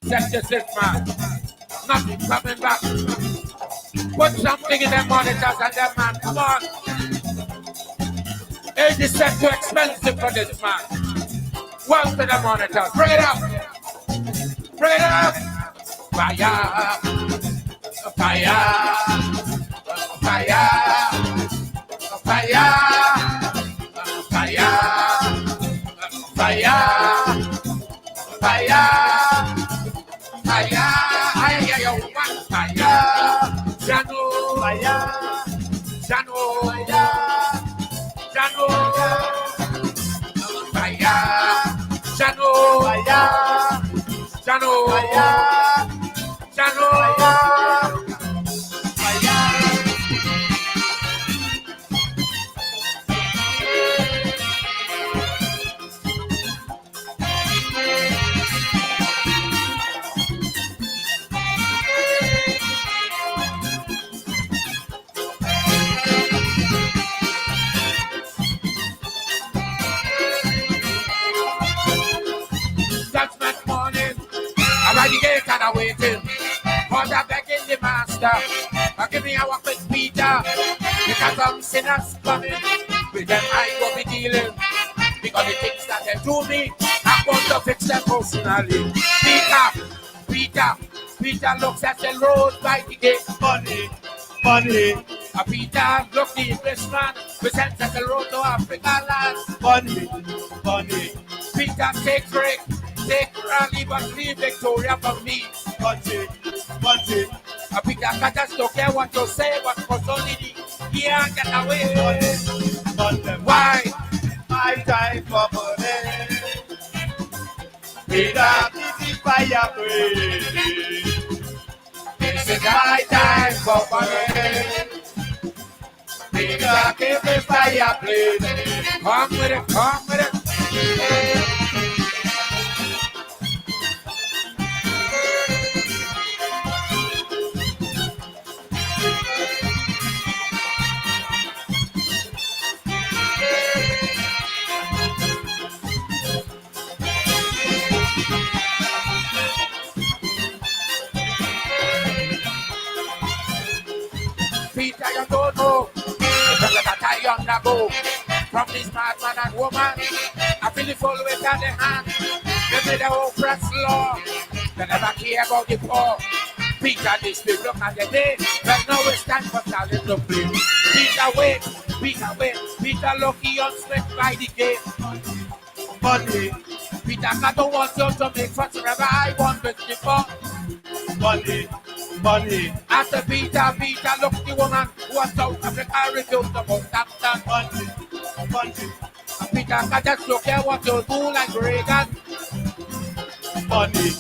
Set yourself, man. Nothing coming back. Put something in them monitors and them, man. Come on. Age is set too expensive for this, man. One to the monitors. Bring it up. Bring it up. Fire. Fire. Fire. Fire. Fire. Fire. Fire. Fire. Fire. Jano. Fire. Jano. Fire. Jano. Fire. Jano. Fire. Jano. Fire. Jano. Fire. Judgment morning, I'm at the gate and I'm waiting. For the begging the master, give me a walk with Peter. Because some sinners coming, with them I go be dealing. Because the things that they do me, I'm going to fix them personally. Peter looks at the road by the gate. Money. Peter look the Englishman, we sent at the road to Africa land. Money. Peter take break, take rally, but leave Victoria for me. Money. Peter can just don't care what you say, but for only the yeah, get away. Money. Why? My time for money. Peter, this is fire break. This is my time for money. Peter, keep the fire please. Come with it. Peter, you don't know. That I undergo from this bad man and woman. I feel the full weight of the hand. They made the whole press law. They never care about the poor. Peter, this big look at the day. There's no waste time for talent to play. Peter, wait. Peter, lucky on sweat by the gate. Money. Peter, I don't want you to make fuss forever. I want this before. Money. After Peter, look the woman who was South Africa refused to vote after money. Peter, I just look at what you do like Reagan. Money.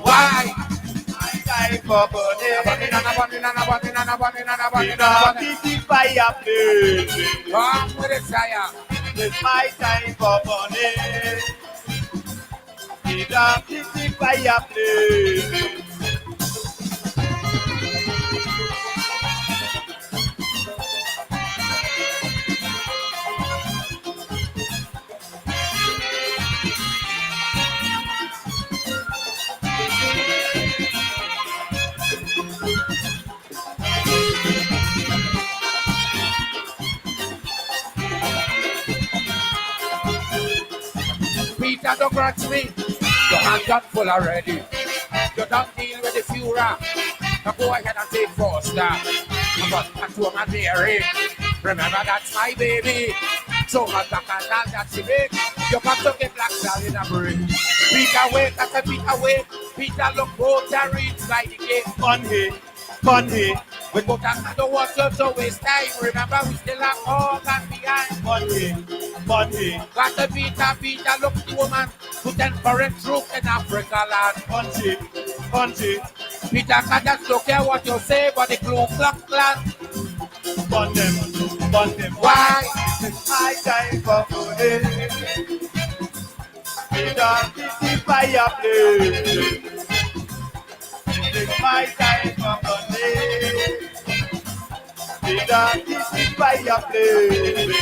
Why? I die for money. Peter, fireplace. Come with it, sire. It's my time for money. Peter, fireplace. Peter, don't grudge me. Your hands got full already. You don't deal with the Führer. Now go ahead and take 4 stars. But that's what my dearie. Remember, that's my baby. So much back and all that she make. You got to get black down in a break. Peter, wait, that's a Peter, wait. Peter, look, both are reached by the gate. Money. We go down and don't want you to waste time. Remember, we still have all that behind. Money. Got the Peter, look the woman who then foreign troop in Africa land. Money. Peter can just look at what you say, but the Ku Klux Klan. Burn them. Why? It's my time for money. Peter, the fireplace. It's my time for money. Peter, this is fireplace.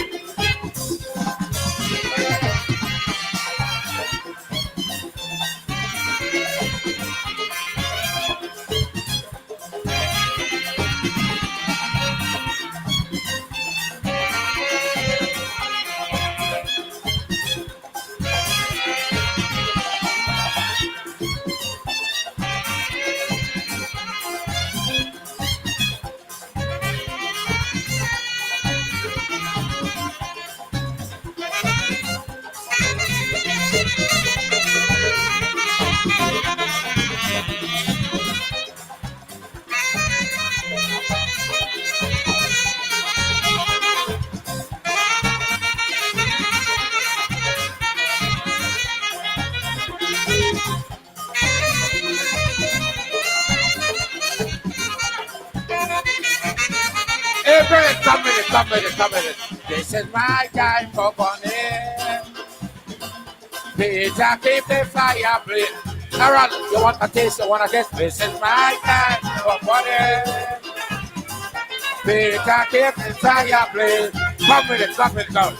Hey, Brett, come with it. This is my time for burning. Peter, keep the fire burning. Aaron, you want a taste? You want a taste? This is my time for burning. Peter, keep the fire burning. Come with it, go.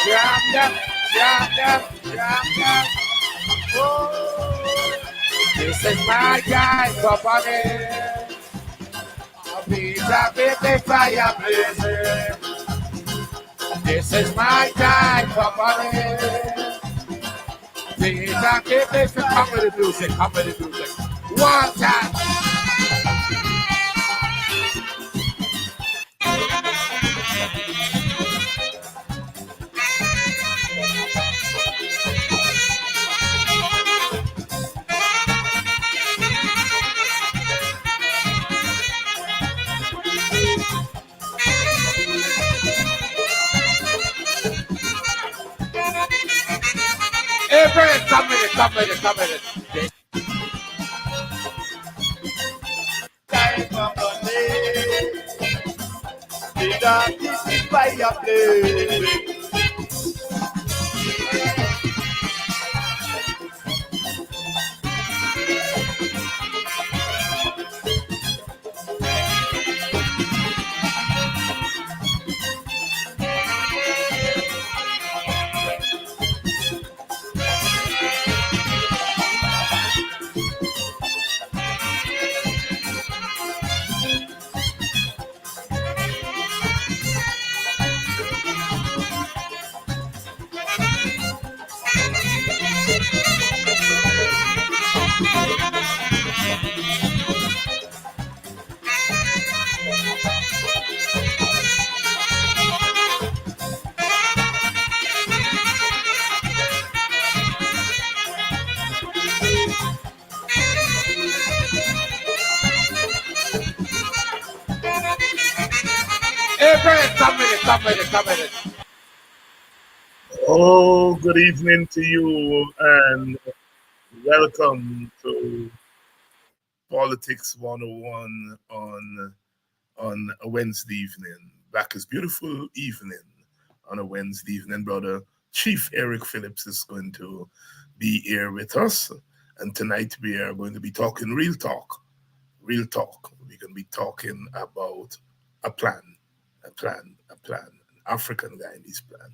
Jam them. Oh, this is my time for burning. Peter, keep the fire blazing. This is my time for burning. Peter, keep the fire. Come with the music. One time. Hey, Brett, come with it. This time for burning. Peter, keep the fire blazing. Hey, Brett, come with it. Oh, good evening to you and welcome to Politics 101 on a Wednesday evening. Black is beautiful evening on a Wednesday evening. Brother Chief Eric Phillips is going to be here with us. And tonight we are going to be talking real talk. We're going to be talking about a plan, an African Guyanese plan.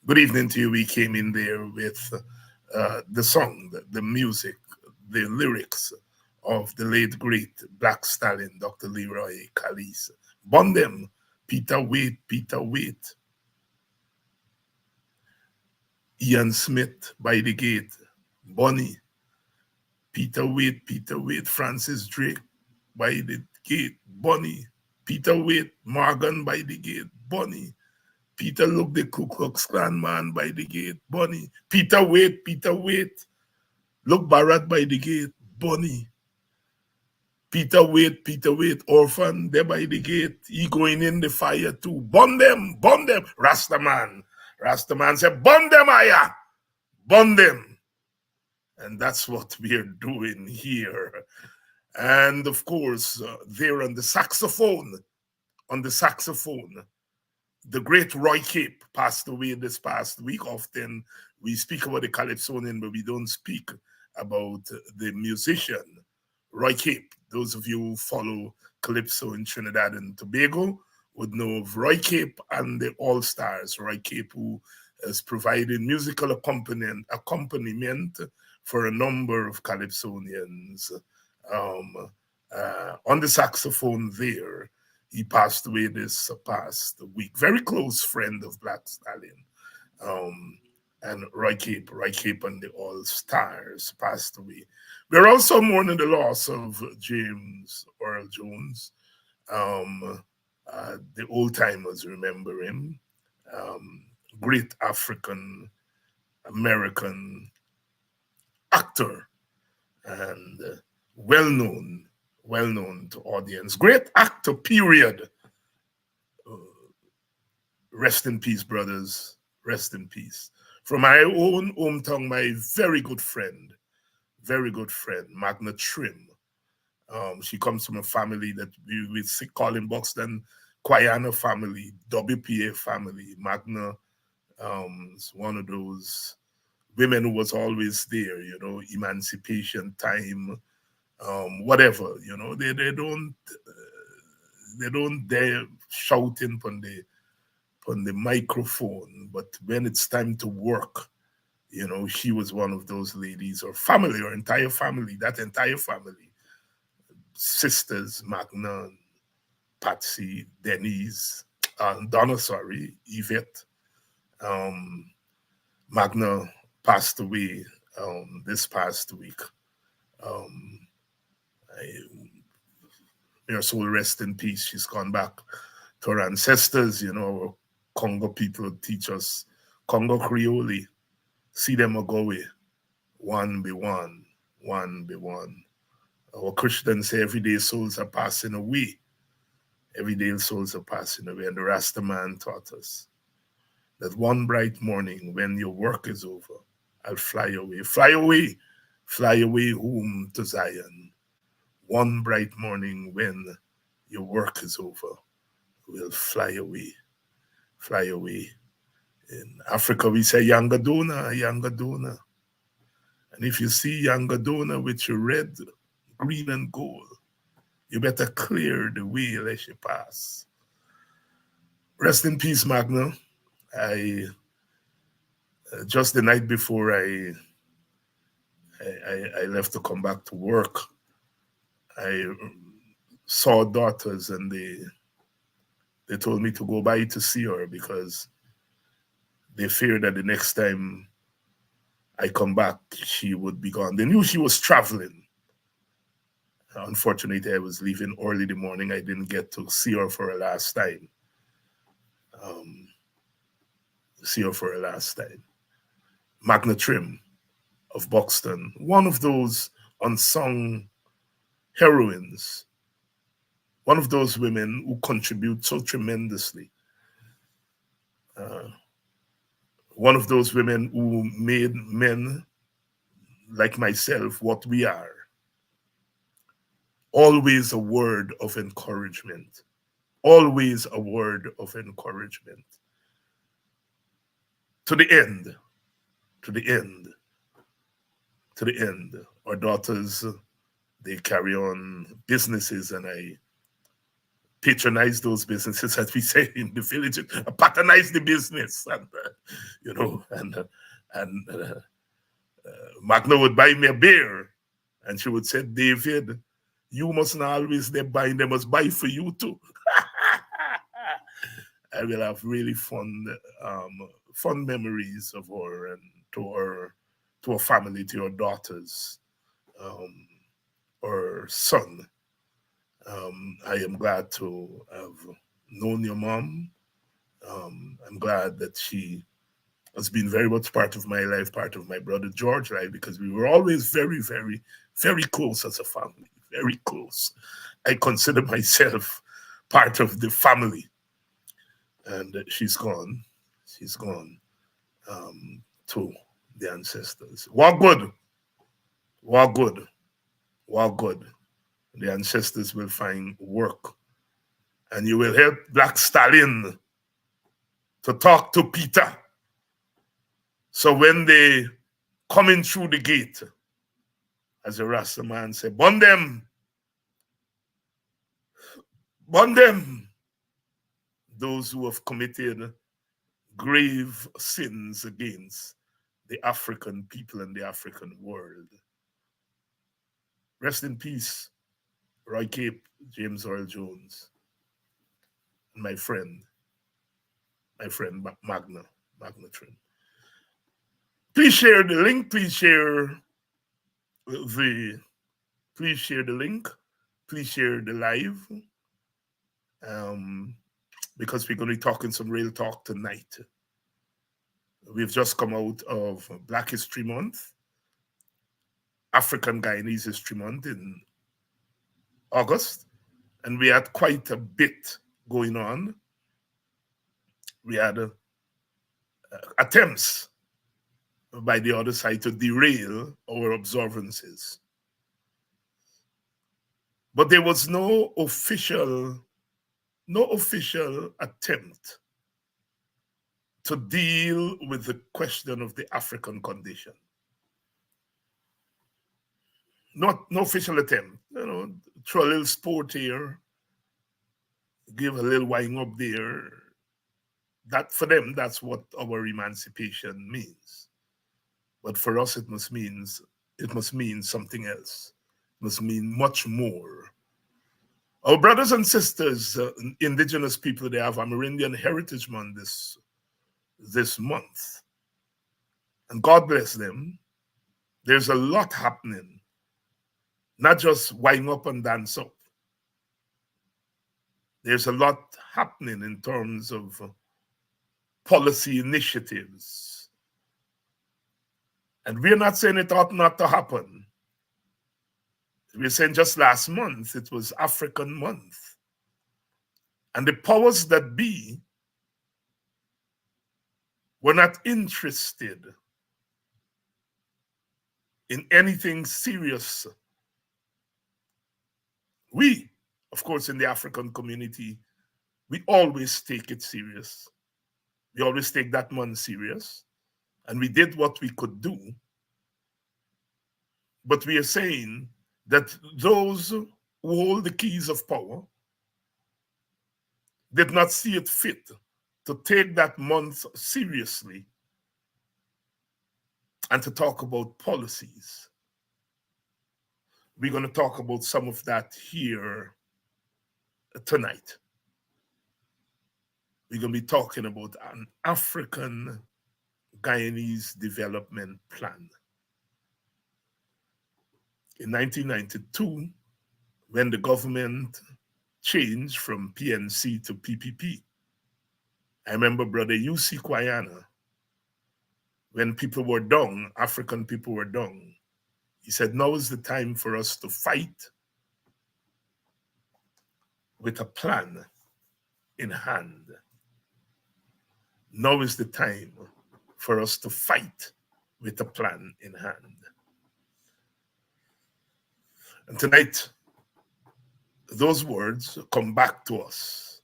Good evening to you. We came in there with the song, the music, the lyrics of the late great Black Stallion, Dr. Leroy Calise. Bondem, Peter Waite. Ian Smith, By the Gate, Bonnie, Peter Waite, Francis Drake, By the Gate, Bonnie, Peter Waite, Morgan, By the Gate, Bonnie, Peter Look, the Ku Klux Klan man, By the Gate, Bonnie, Peter Waite, Look Barrett, By the Gate, Bonnie, Peter Waite, orphan, there by the gate, he going in the fire too. Burn them, Rastaman said, burn them, Aya, burn them. And that's what we are doing here. And of course, there on the saxophone, the great Roy Cape passed away this past week. Often we speak about the Calypsonian, but we don't speak about the musician, Roy Cape. Those of you who follow Calypso in Trinidad and Tobago would know of Roy Cape and the All-Stars. Roy Cape, who has provided musical accompaniment for a number of Calypsonians. On the saxophone there, he passed away this past week. Very close friend of Black Stallion. And Roy Cape and the All Stars passed away. We're also mourning the loss of James Earl Jones. The old timers remember him. Great African American actor and well known to audience. Great actor, period. Rest in peace, brothers. Rest in peace. From my own hometown, my very good friend, Magna Trim. She comes from a family that we call in Buxton, Guyanese family, WPA family. Magna is one of those women who was always there, you know, emancipation time, whatever, you know, they don't dare shouting on the microphone, but when it's time to work, you know, she was one of those ladies, or family, or entire family, that entire family, sisters, Magna, Patsy, Denise, Donna, sorry, Yvette. Magna passed away this past week. May her soul rest in peace. She's gone back to her ancestors, you know. Our Congo people teach us Congo Creole. See them go away. One be one, one be one. Our Christians say every day souls are passing away. Every day souls are passing away. And the Rasta man taught us that one bright morning when your work is over, I'll fly away. Fly away. Fly away home to Zion. One bright morning when your work is over, we'll fly away. Fly away. In Africa, we say Yangadona, Yangadona. And if you see Yangadona with your red, green, and gold, you better clear the way lest you pass. Rest in peace, Magna. I just the night before I left to come back to work, I saw daughters and they told me to go by to see her because they feared that the next time I come back, she would be gone. They knew she was traveling. Unfortunately, I was leaving early the morning. I didn't get to see her for a last time. Magna Trim of Buxton, one of those unsung heroines, one of those women who contribute so tremendously. One of those women who made men like myself what we are. Always a word of encouragement. Always a word of encouragement. To the end. To the end. To the end. Our daughters, they carry on businesses, and I patronize those businesses, as we say in the village. I patronize the business, and you know, and Magna would buy me a beer, and she would say, "David, you mustn't always they buy; they must buy for you too." I will have really fond memories of her and to her family, to her daughters, her son. I am glad to have known your mom. I'm glad that she has been very much part of my life, part of my brother George's life, because we were always very, very, very close as a family, very close. I consider myself part of the family. And she's gone. She's gone to the ancestors. What good? What good? What good? The ancestors will find work. And you will help Black Stallion to talk to Peter. So when they coming through the gate, as the Rasta man said, burn them. Burn them. Those who have committed grave sins against the African people and the African world. Rest in peace, Roy Cape, James Earl Jones, and Magna Trim. Please share the link. Please share the link. Please share the live. Because we're going to be talking some real talk tonight. We've just come out of Black History Month, African Guyanese History Month in August, and we had quite a bit going on. We had attempts by the other side to derail our observances. But there was no official attempt to deal with the question of the African condition. No official attempt. Throw a little sport here, give a little wine up there. That for them, that's what our emancipation means. But for us, it must mean something else. It must mean much more. Our brothers and sisters, indigenous people, they have Amerindian Heritage Month this month. And God bless them. There's a lot happening. Not just wind up and dance up. There's a lot happening in terms of policy initiatives. And we're not saying it ought not to happen. We're saying just last month, it was African Month. And the powers that be were not interested in anything serious. We, of course, in the African community, we always take it serious. We always take that month serious. And we did what we could do. But we are saying that those who hold the keys of power did not see it fit to take that month seriously and to talk about policies. We're going to talk about some of that here tonight. We're going to be talking about an African Guyanese development plan. In 1992, when the government changed from PNC to PPP, I remember Brother U.C. Kwayana, when people were down, African people were down, he said, now is the time for us to fight with a plan in hand. Now is the time for us to fight with a plan in hand. And tonight, those words come back to us.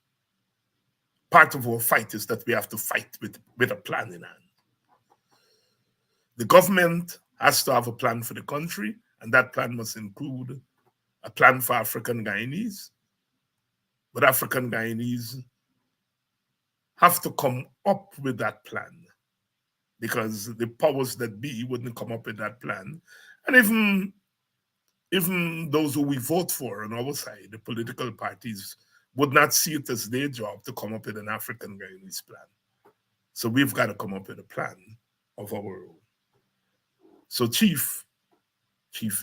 Part of our fight is that we have to fight with a plan in hand. The government has to have a plan for the country, and that plan must include a plan for African Guyanese. But African Guyanese have to come up with that plan, because the powers that be wouldn't come up with that plan. And even those who we vote for on our side, the political parties, would not see it as their job to come up with an African Guyanese plan. So we've got to come up with a plan of our own. So Chief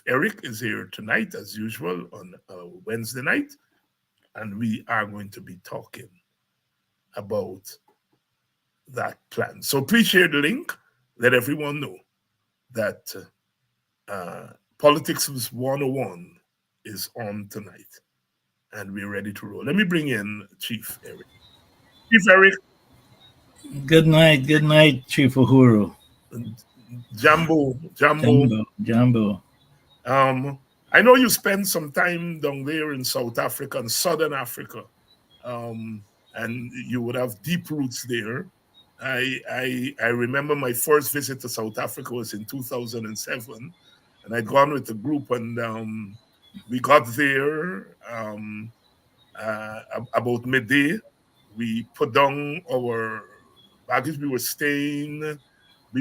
Eric is here tonight, as usual, on Wednesday night, and we are going to be talking about that plan. So please share the link. Let everyone know that Politics 101 is on tonight, and we're ready to roll. Let me bring in Chief Eric. Chief Eric. Good night, Chief Uhuru. Jambo. I know you spent some time down there in South Africa and Southern Africa, and you would have deep roots there. I remember my first visit to South Africa was in 2007, and I'd gone with a group, and we got there about midday. We put down our baggage. We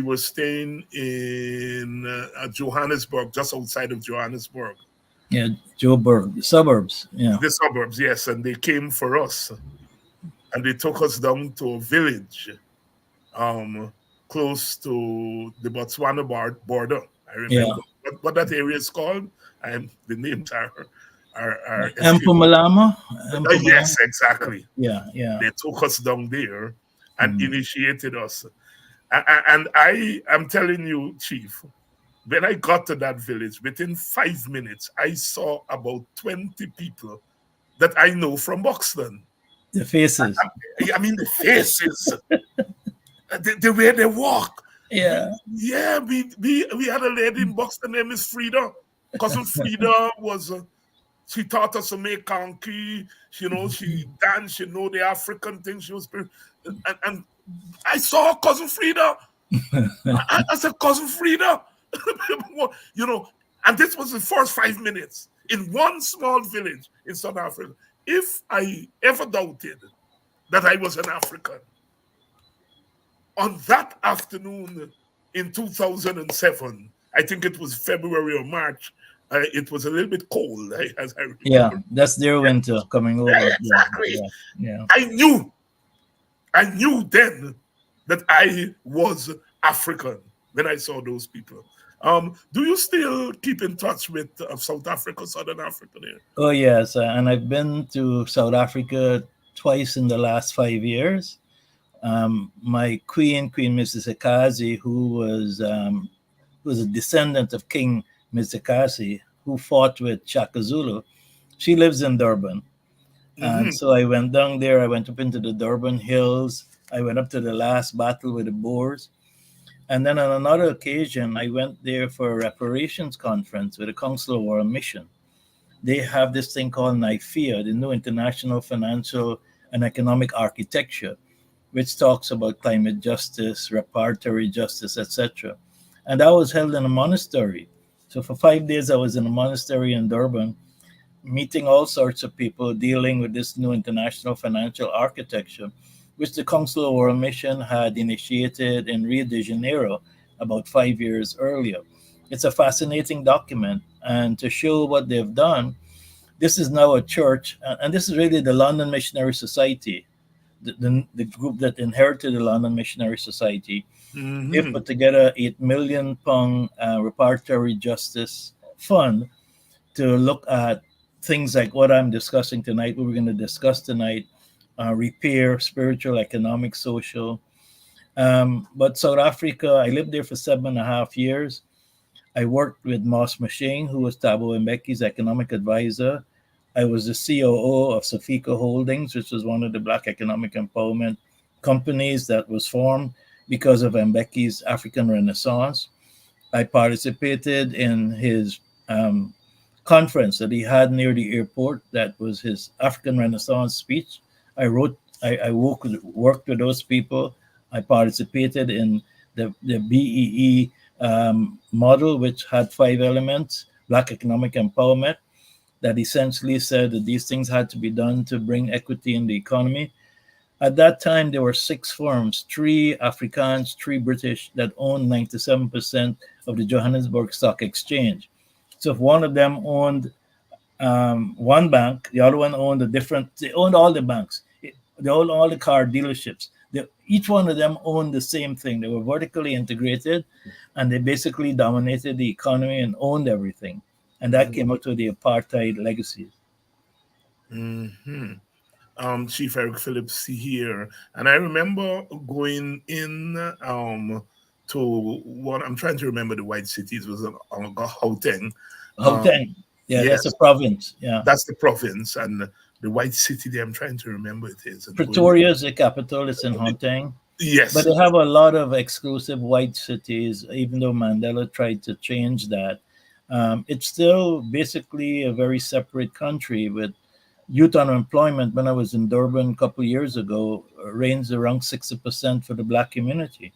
were staying in Johannesburg, just outside of Johannesburg, Yeah, Joburg, suburbs. Yeah, the suburbs. Yes, and they came for us, and they took us down to a village, um, close to the Botswana border. I yeah. remember what that area is called, and the names are escaping. Mpumalanga, Yes, Mpumalanga. exactly. Yeah, yeah. They took us down there and Mm. initiated us. And I am telling you, Chief, when I got to that village, within 5 minutes, I saw about 20 people that I know from Buxton. The faces. I mean, the faces, the way they walk. Yeah. We had a lady in Buxton named Miss Frida. Cousin Frida was, she taught us to make conky. You know, she danced, she know the African thing. She was, and I saw Cousin Frida. I said, Cousin Frida, you know, and this was the first 5 minutes in one small village in South Africa. If I ever doubted that I was an African, on that afternoon in 2007, I think it was February or March, it was a little bit cold, as I remember. Yeah, that's their winter coming over. Yeah, exactly. Yeah, yeah. I knew then that I was African when I saw those people. Do you still keep in touch with South Africa, Southern Africa there? Oh yes, and I've been to South Africa twice in the last 5 years. My Queen Mrs. Akazi, who was a descendant of King Mzikasi, who fought with Shaka Zulu, she lives in Durban. And so I went down there. I went up into the Durban Hills. I went up to the last battle with the Boers. And then on another occasion, I went there for a reparations conference with the Council of World Mission. They have this thing called NIFIA, the New International Financial and Economic Architecture, which talks about climate justice, reparatory justice, etc. And that was held in a monastery. So for 5 days, I was in a monastery in Durban, meeting all sorts of people dealing with this new international financial architecture, which the Council of World Mission had initiated in Rio de Janeiro about 5 years earlier. It's a fascinating document. And to show what they've done, this is now a church, and this is really the London Missionary Society, the group that inherited the London Missionary Society. They've put together £8 million reparatory justice fund to look at things like what I'm discussing tonight, what we're going to discuss tonight, repair, spiritual, economic, social. But South Africa, I lived there for 7.5 years. I worked with Moss Machine, who was Thabo Mbeki's economic advisor. I was the COO of Safika Holdings, which was one of the Black economic empowerment companies that was formed because of Mbeki's African Renaissance. I participated in his conference that he had near the airport. That was his African Renaissance speech. I worked with those people. I participated in the BEE model, which had 5 elements: Black economic empowerment, that essentially said that these things had to be done to bring equity in the economy. At that time, there were 6 firms, 3 Afrikaans, 3 British, that owned 97% of the Johannesburg Stock Exchange. So if one of them owned one bank, the other one owned they owned all the banks. They owned all the car dealerships. Each one of them owned the same thing. They were vertically integrated, and they basically dominated the economy and owned everything. And that came out of the apartheid legacy. Chief Eric Phillips here, and I remember going in to what I'm trying to remember the white cities was Gauteng. Gauteng, yeah, yes, that's a province. Yeah, that's the province, and the white city there. I'm trying to remember it is. Pretoria is the capital. It's in Gauteng. Yes, but they have a lot of exclusive white cities. Even though Mandela tried to change that, it's still basically a very separate country with youth unemployment. When I was in Durban a couple of years ago, reigns around 60% for the Black community.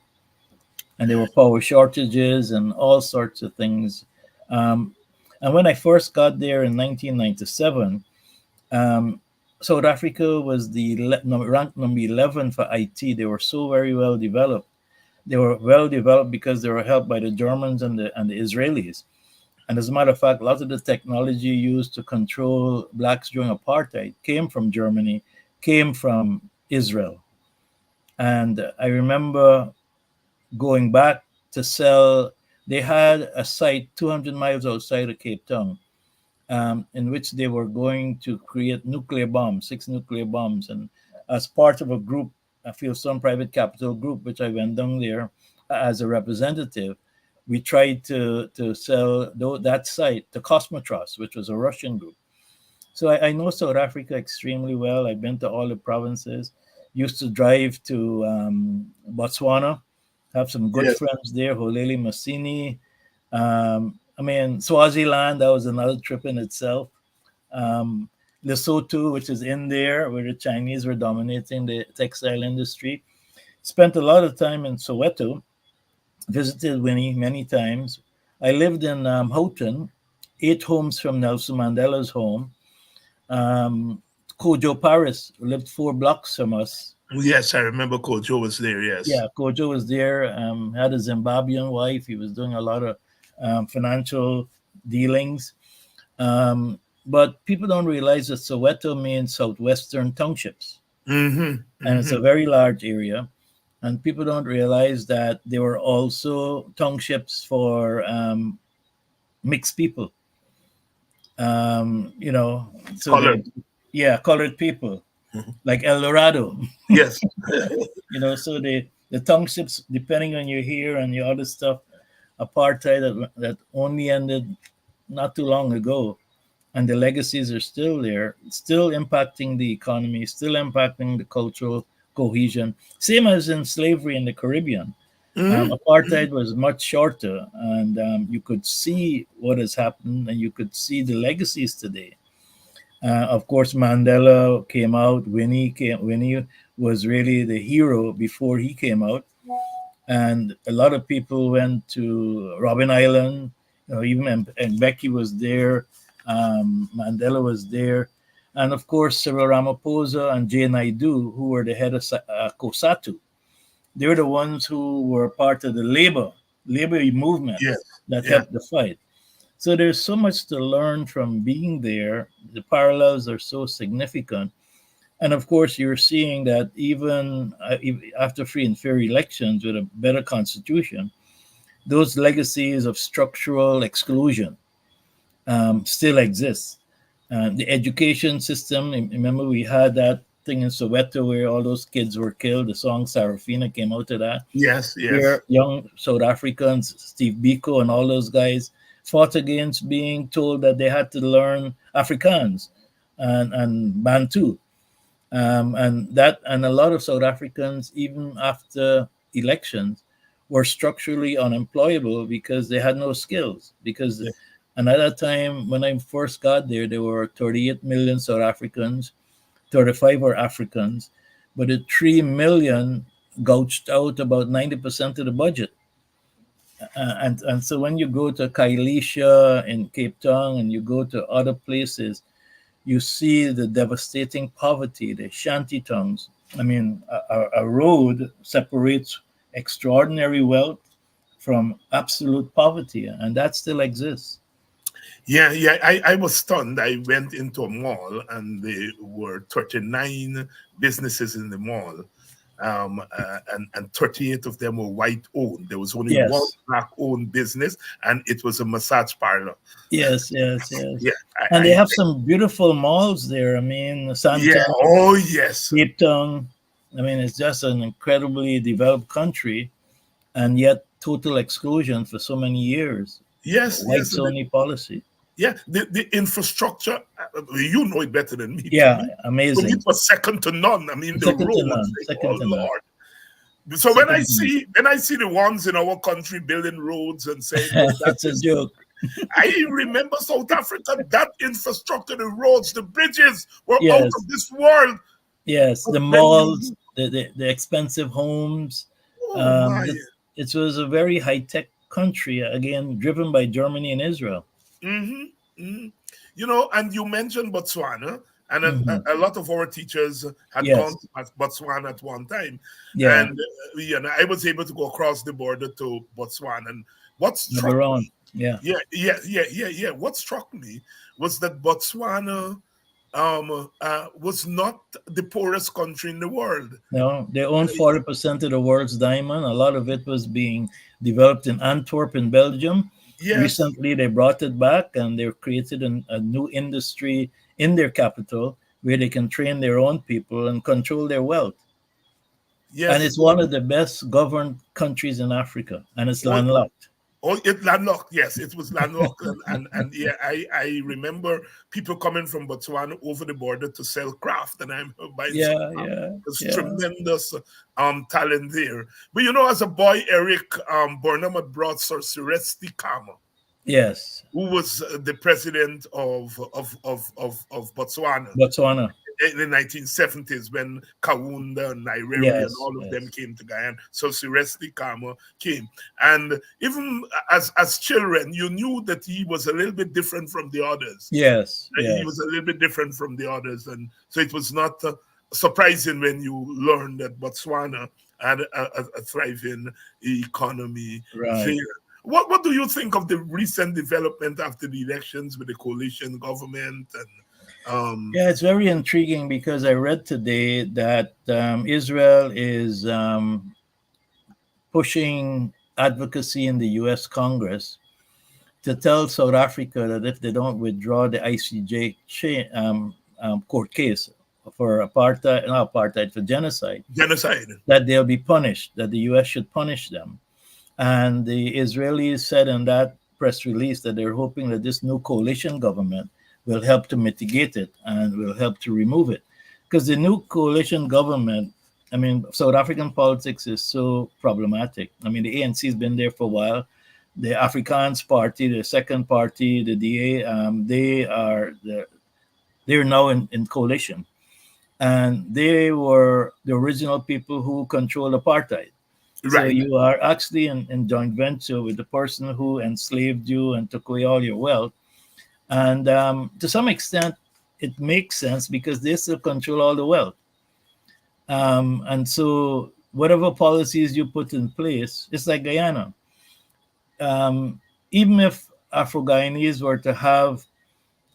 And there were power shortages and all sorts of things. And when I first got there in 1997, South Africa was ranked number 11 for IT. They were so very well developed. They were well developed because they were helped by the Germans and the Israelis. And as a matter of fact, a lot of the technology used to control blacks during apartheid came from Germany, came from Israel. And I remember going back to sell, they had a site 200 miles outside of Cape Town, in which they were going to create nuclear bombs, 6 nuclear bombs. And as part of a group, I feel some private capital group, which I went down there as a representative, we tried to sell that site to Cosmotros, which was a Russian group. So I know South Africa extremely well. I've been to all the provinces. Used to drive to Botswana, have some good Yes. friends there. Holele Masini. I mean, Swaziland, that was another trip in itself. Um, Lesotho, which is in there, where the Chinese were dominating the textile industry. Spent a lot of time in Soweto, visited Winnie many times. I lived in Houghton, 8 homes from Nelson Mandela's home. Kojo Paris lived 4 blocks from us. Yes, I remember Kojo was there. Yes. Yeah, Kojo was there. Had a Zimbabwean wife. He was doing a lot of financial dealings. But people don't realize that Soweto means Southwestern Townships, and it's a very large area. And people don't realize that there were also townships for mixed people. You know, so Colored. colored people, like El Dorado. Yes. You know, so the townships, depending on your hair and your other stuff, apartheid that only ended not too long ago, and the legacies are still there, still impacting the economy, still impacting the cultural cohesion. Same as in slavery in the Caribbean. Apartheid was much shorter, and you could see what has happened, and you could see the legacies today. Of course, Mandela came out. Winnie was really the hero before he came out, and a lot of people went to Robben Island. You know, even and Becky was there. Mandela was there, and of course Cyril Ramaphosa and Jay Naidu, who were the head of COSATU. They were the ones who were part of the labor movement that helped the fight. So there's so much to learn from being there. The parallels are so significant. And of course, you're seeing that even after free and fair elections with a better constitution, those legacies of structural exclusion still exist. The education system, remember we had that thing in Soweto where all those kids were killed. The song Sarafina came out of that. Yes. Where young South Africans, Steve Biko and all those guys, fought against being told that they had to learn Afrikaans and Bantu. And a lot of South Africans, even after elections, were structurally unemployable because they had no skills. And at that time, when I first got there were 38 million South Africans, 35 were Africans, but the 3 million gouged out about 90% of the budget. And so when you go to Khayelitsha in Cape Town and you go to other places, you see the devastating poverty, the shanty towns. I mean, a road separates extraordinary wealth from absolute poverty, and that still exists. Yeah. I was stunned. I went into a mall and there were 39 businesses in the mall. And 38 of them were white owned. There was only one black owned business, and it was a massage parlor. Yes. Yeah. And they have some beautiful malls there. I mean, Sandton. Yeah. Oh, yes. Cape Town. I mean, it's just an incredibly developed country, and yet total exclusion for so many years. Yes. Whites only policy. Yeah, the infrastructure, you know it better than me. Yeah, amazing. So it was second to none. I mean, second the roads. To none. Second to none. So when I see the ones in our country building roads and saying that's a joke. I remember South Africa, that infrastructure, the roads, the bridges were out of this world. Yes, the malls, the expensive homes. It was a very high-tech country, again, driven by Germany and Israel. You know, and you mentioned Botswana, And a lot of our teachers had gone Yes. to Botswana at one time. Yeah. And I was able to go across the border to Botswana. And what struck Gaborone. me, Yeah. what struck me was that Botswana was not the poorest country in the world. No, they own 40% of the world's diamond. A lot of it was being developed in Antwerp in Belgium. Yes. Recently, they brought it back and they've created a new industry in their capital where they can train their own people and control their wealth. Yes. And it's one of the best governed countries in Africa, and it's landlocked. Oh, it landlocked. Yes, it was landlocked, and yeah, I remember people coming from Botswana over the border to sell craft, and I'm buying there's tremendous talent there. But as a boy, Eric Burnham had brought Sir Siresti Khama. Yes, who was the president of Botswana. Botswana. In the 1970s, when Kaunda and Nyerere and all of them came to Guyana. So Siresti Khama came. And even as children, you knew that he was a little bit different from the others. Yes. He was a little bit different from the others. And so it was not surprising when you learned that Botswana had a thriving economy there. What do you think of the recent development after the elections with the coalition government? And it's very intriguing because I read today that Israel is pushing advocacy in the U.S. Congress to tell South Africa that if they don't withdraw the ICJ court case for for genocide, that they'll be punished, that the U.S. should punish them. And the Israelis said in that press release that they're hoping that this new coalition government will help to mitigate it and will help to remove it. Because the new coalition government, South African politics is so problematic. The ANC has been there for a while. The Afrikaans Party, the second party, the DA, they're now in coalition. And they were the original people who controlled apartheid. So you are actually in joint venture with the person who enslaved you and took away all your wealth. And to some extent, it makes sense because they still control all the wealth. And so whatever policies you put in place, it's like Guyana. Even if Afro-Guyanese were to have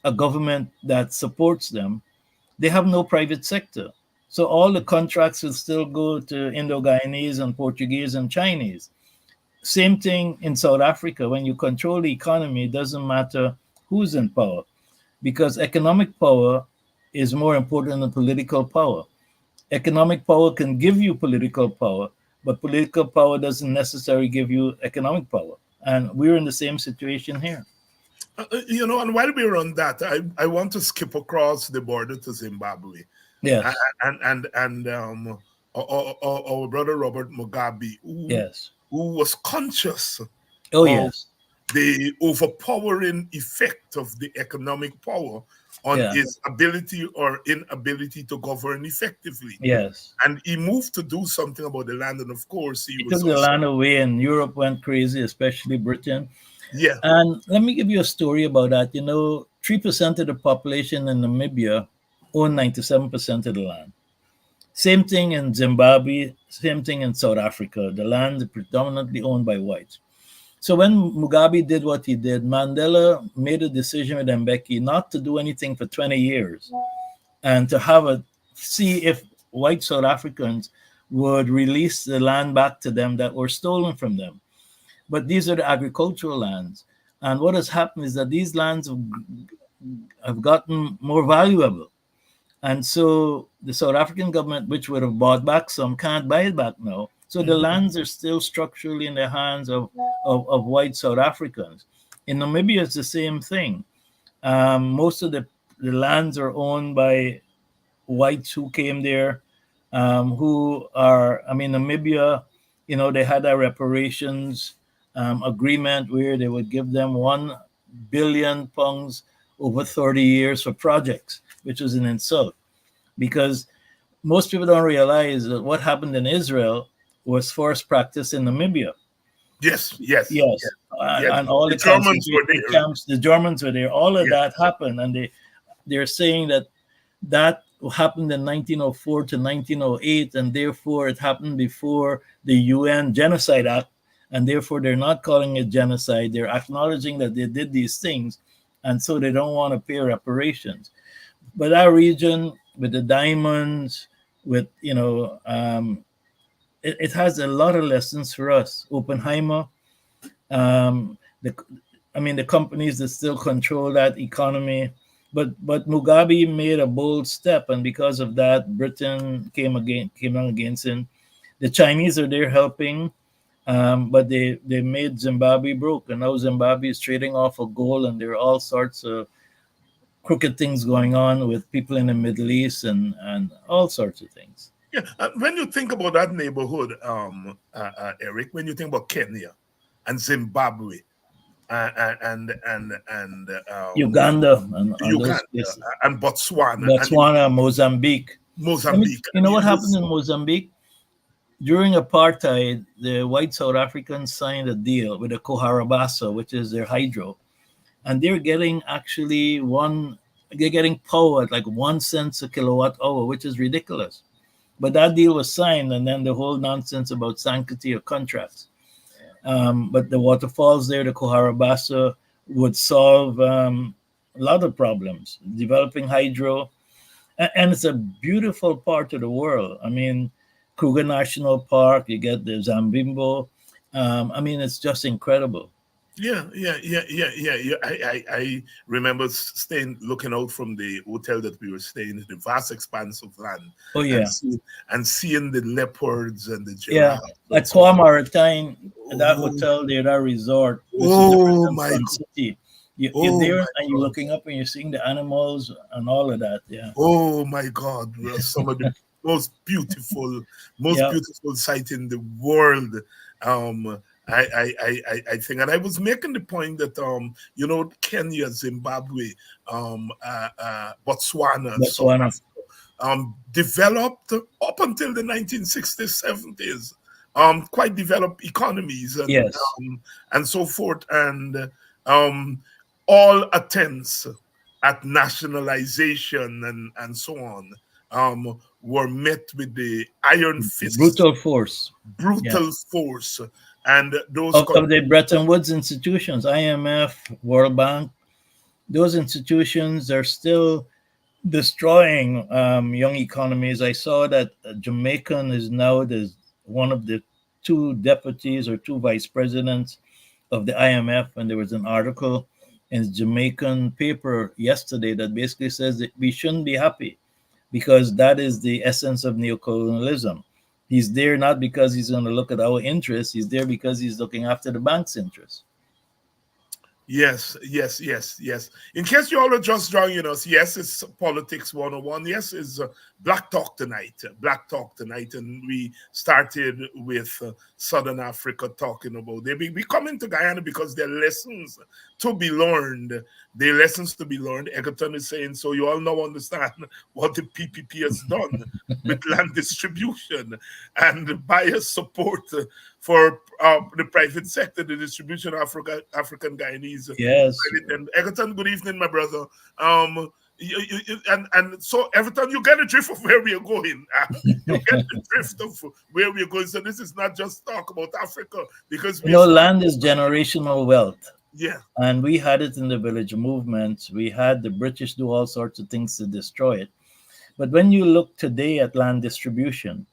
a government that supports them, they have no private sector. So all the contracts will still go to Indo-Guyanese and Portuguese and Chinese. Same thing in South Africa. When you control the economy, it doesn't matter who's in power, because economic power is more important than political power. Economic power can give you political power, but political power doesn't necessarily give you economic power. And we're in the same situation here. And while we're on that, I want to skip across the border to Zimbabwe. Yes. And our brother Robert Mugabe, who was conscious of the overpowering effect of the economic power on his ability or inability to govern effectively. Yes. And he moved to do something about the land. And of course, he took the land away, and Europe went crazy, especially Britain. Yeah. And let me give you a story about that. 3% of the population in Namibia own 97% of the land. Same thing in Zimbabwe, same thing in South Africa. The land is predominantly owned by whites. So when Mugabe did what he did, Mandela made a decision with Mbeki not to do anything for 20 years and to see if white South Africans would release the land back to them that were stolen from them. But these are the agricultural lands. And what has happened is that these lands have gotten more valuable. And so the South African government, which would have bought back some, can't buy it back now. So the lands are still structurally in the hands of white South Africans. In Namibia, it's the same thing. Most of the lands are owned by whites who came there, Namibia, they had a reparations agreement where they would give them 1 billion pounds over 30 years for projects, which was an insult, because most people don't realize that what happened in Israel was forced practice in Namibia. Yes. And all the Germans were there. Camps, the Germans were there. All of that happened, and they're saying that that happened in 1904 to 1908, and therefore it happened before the UN Genocide Act, and therefore they're not calling it genocide. They're acknowledging that they did these things, and so they don't want to pay reparations. But our region, with the diamonds, with it has a lot of lessons for us. Oppenheimer, the the companies that still control that economy. But Mugabe made a bold step, and because of that, Britain came on against him. The Chinese are there helping, but they made Zimbabwe broke, and now Zimbabwe is trading off of gold, and there are all sorts of crooked things going on with people in the Middle East and all sorts of things. Yeah, when you think about that neighborhood, Eric, when you think about Kenya and Zimbabwe and Uganda and Uganda and Botswana, Mozambique. You know what happened in Mozambique? During apartheid, the white South Africans signed a deal with the Coharabasso, which is their hydro, and they're getting power at like 1 cent a kilowatt hour, which is ridiculous. But that deal was signed, and then the whole nonsense about sanctity of contracts. But the waterfalls there, the Coharabasso, would solve a lot of problems, developing hydro. And it's a beautiful part of the world. I mean, Kruger National Park, you get the Zambimbo. It's just incredible. Yeah. I remember looking out from the hotel that we were staying in, the vast expanse of land. Oh, yeah. And seeing the leopards and the giraffes. Yeah, at Kwa Maritime, that hotel there, that resort. Oh, my God. City. You're there and you're looking up and you're seeing the animals and all of that. Yeah. Oh, my God. Some of the most beautiful sight in the world. I think, and I was making the point that Kenya, Zimbabwe, Botswana. Developed up until the 1960s, 70s, quite developed economies and so forth, and all attempts at nationalization and so on were met with the iron fist, brutal force. And those of the Bretton Woods institutions, IMF, World Bank, those institutions are still destroying young economies. I saw that Jamaican is now one of the 2 deputies or 2 vice presidents of the IMF, and there was an article in the Jamaican paper yesterday that basically says that we shouldn't be happy because that is the essence of neocolonialism. He's there not because he's going to look at our interests. He's there because he's looking after the bank's interests. Yes. In case you all are just joining us, yes, it's Politics 101. Yes, it's Black Talk tonight. And we started with Southern Africa talking about we coming to Guyana because there are lessons to be learned. Egerton is saying, so you all now understand what the PPP has done with land distribution and buyer support for the private sector, the distribution of African Guyanese. Yes. And Egerton, good evening, my brother. And so Everton, you get the drift of where we are going. So this is not just talk about Africa, because land is generational wealth. Yeah. And we had it in the village movement. We had the British do all sorts of things to destroy it. But when you look today at land distribution,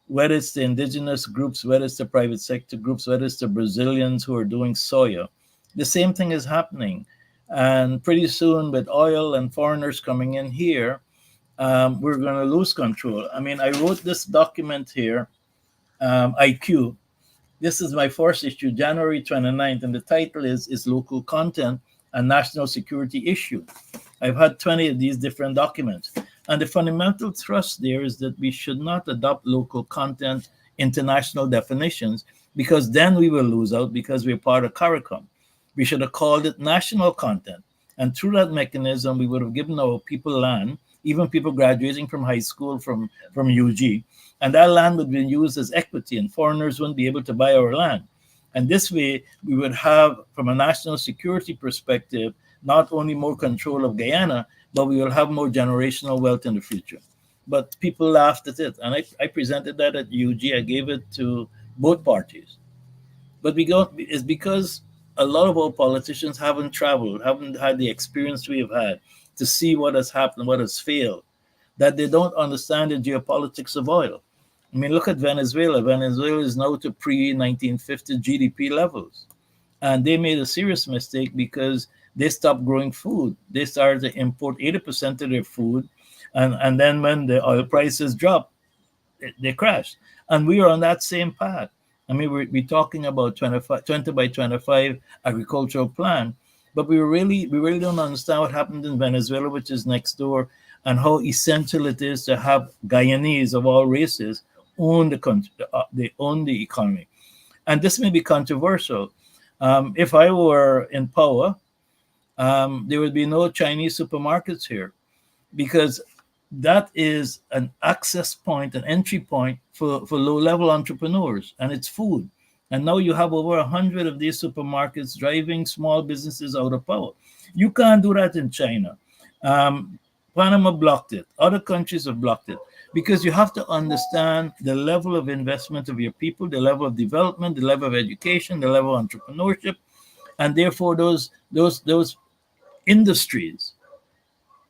whether it's the indigenous groups, whether it's the private sector groups, whether it's the Brazilians who are doing soya, the same thing is happening. And pretty soon, with oil and foreigners coming in here, we're going to lose control. I wrote this document here, IQ. This is my first issue, January 29th, and the title is Local Content and National Security Issue. I've had 20 of these different documents. And the fundamental thrust there is that we should not adopt local content international definitions, because then we will lose out because we're part of CARICOM. We should have called it national content. And through that mechanism, we would have given our people land, even people graduating from high school, from UG. And that land would be used as equity, and foreigners wouldn't be able to buy our land. And this way, we would have, from a national security perspective, not only more control of Guyana, but we will have more generational wealth in the future. But people laughed at it. And I presented that at UG. I gave it to both parties. But it's because a lot of our politicians haven't traveled, haven't had the experience we have had to see what has happened, what has failed, that they don't understand the geopolitics of oil. I mean, look at Venezuela. Venezuela is now to pre 1950 GDP levels. And they made a serious mistake because they stopped growing food. They started to import 80% of their food. And then when the oil prices dropped, they crashed. And we are on that same path. I mean, we're talking about 20 by 25 agricultural plan, but we really don't understand what happened in Venezuela, which is next door, and how essential it is to have Guyanese of all races own the country, they own the economy. And this may be controversial. If I were in power, there would be no Chinese supermarkets here, because that is an access point, an entry point for low-level entrepreneurs, and it's food. And now you have over 100 of these supermarkets driving small businesses out of power. You can't do that in China. Panama blocked it. Other countries have blocked it, because you have to understand the level of investment of your people, the level of development, the level of education, the level of entrepreneurship, and therefore those industries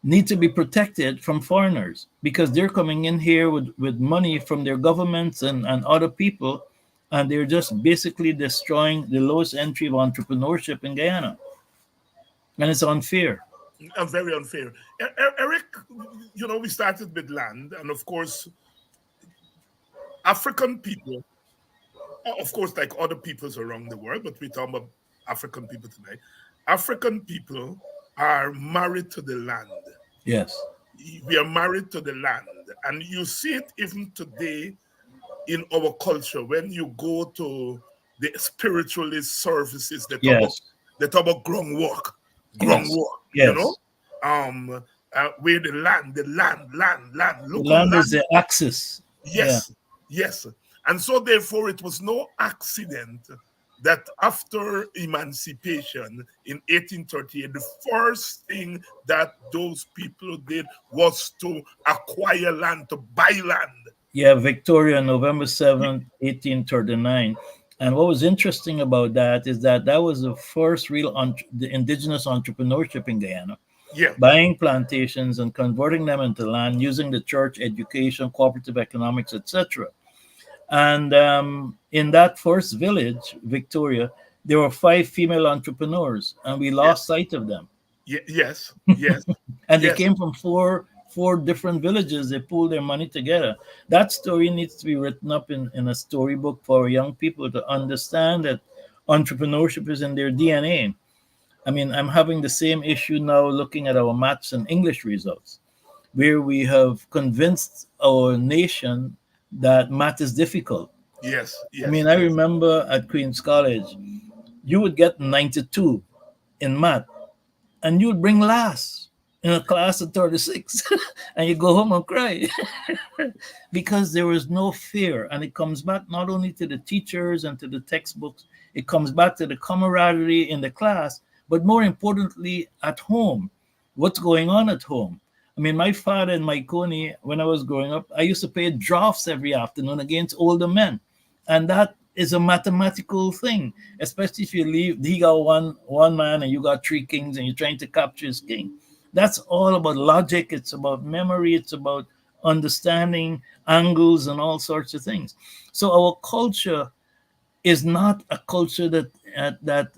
need to be protected from foreigners, because they're coming in here with money from their governments and other people, and they're just basically destroying the lowest entry of entrepreneurship in Guyana. And it's unfair. Very unfair. Eric, we started with land, and of course, African people, of course, like other peoples around the world, but we're talking about African people tonight. African people are married to the land. Yes. We are married to the land. And you see it even today in our culture when you go to the spiritualist services, they talk about groundwork. Groundwork, yes. Where the land. Local land is the axis. Yes. And so therefore it was no accident that after emancipation in 1838, the first thing that those people did was to acquire land, to buy land. Yeah, Victoria, November 7th, 1839. And what was interesting about that is that was the first real the indigenous entrepreneurship in Guyana. Yeah. Buying plantations and converting them into land, using the church, education, cooperative economics, etc. And in that first village, Victoria, there were 5 female entrepreneurs, and we lost sight of them. Yes. And they came from four different villages. They pulled their money together. That story needs to be written up in a storybook for young people to understand that entrepreneurship is in their DNA. I mean, I'm having the same issue now looking at our maths and English results, where we have convinced our nation that math is difficult. Yes. I mean, I remember at Queen's College, you would get 92 in math, and you would bring last in a class of 36, and you go home and cry because there was no fear. And it comes back not only to the teachers and to the textbooks, it comes back to the camaraderie in the class, but more importantly, at home. What's going on at home? I mean, my father in Maikoni, when I was growing up, I used to play drafts every afternoon against older men. And that is a mathematical thing, especially if he got one man and you got 3 kings and you're trying to capture his king. That's all about logic. It's about memory. It's about understanding angles and all sorts of things. So our culture is not a culture that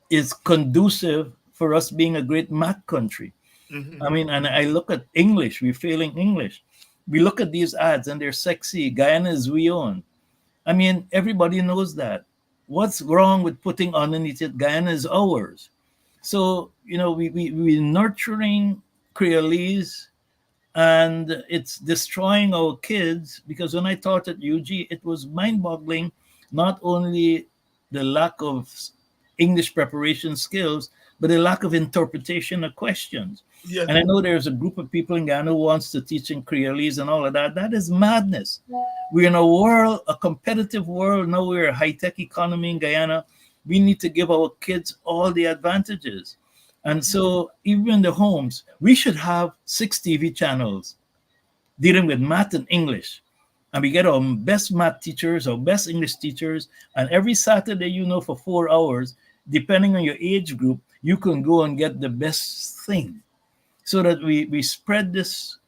is conducive for us being a great math country. Mm-hmm. I mean, and I look at English, we're failing English. We look at these ads and they're sexy. Guyana is we own. I mean, everybody knows that. What's wrong with putting underneath it, Guyana is ours? So, we're nurturing Creolese, and it's destroying our kids, because when I taught at UG, it was mind-boggling, not only the lack of English preparation skills, but the lack of interpretation of questions. Yeah. And I know there's a group of people in Ghana who wants to teach in Creolese and all of that. That is madness. We're in a competitive world. Now we're a high-tech economy in Guyana. We need to give our kids all the advantages. And so even in the homes, we should have 6 TV channels dealing with math and English. And we get our best math teachers, our best English teachers. And every Saturday, for 4 hours, depending on your age group, you can go and get the best thing. So that we spread this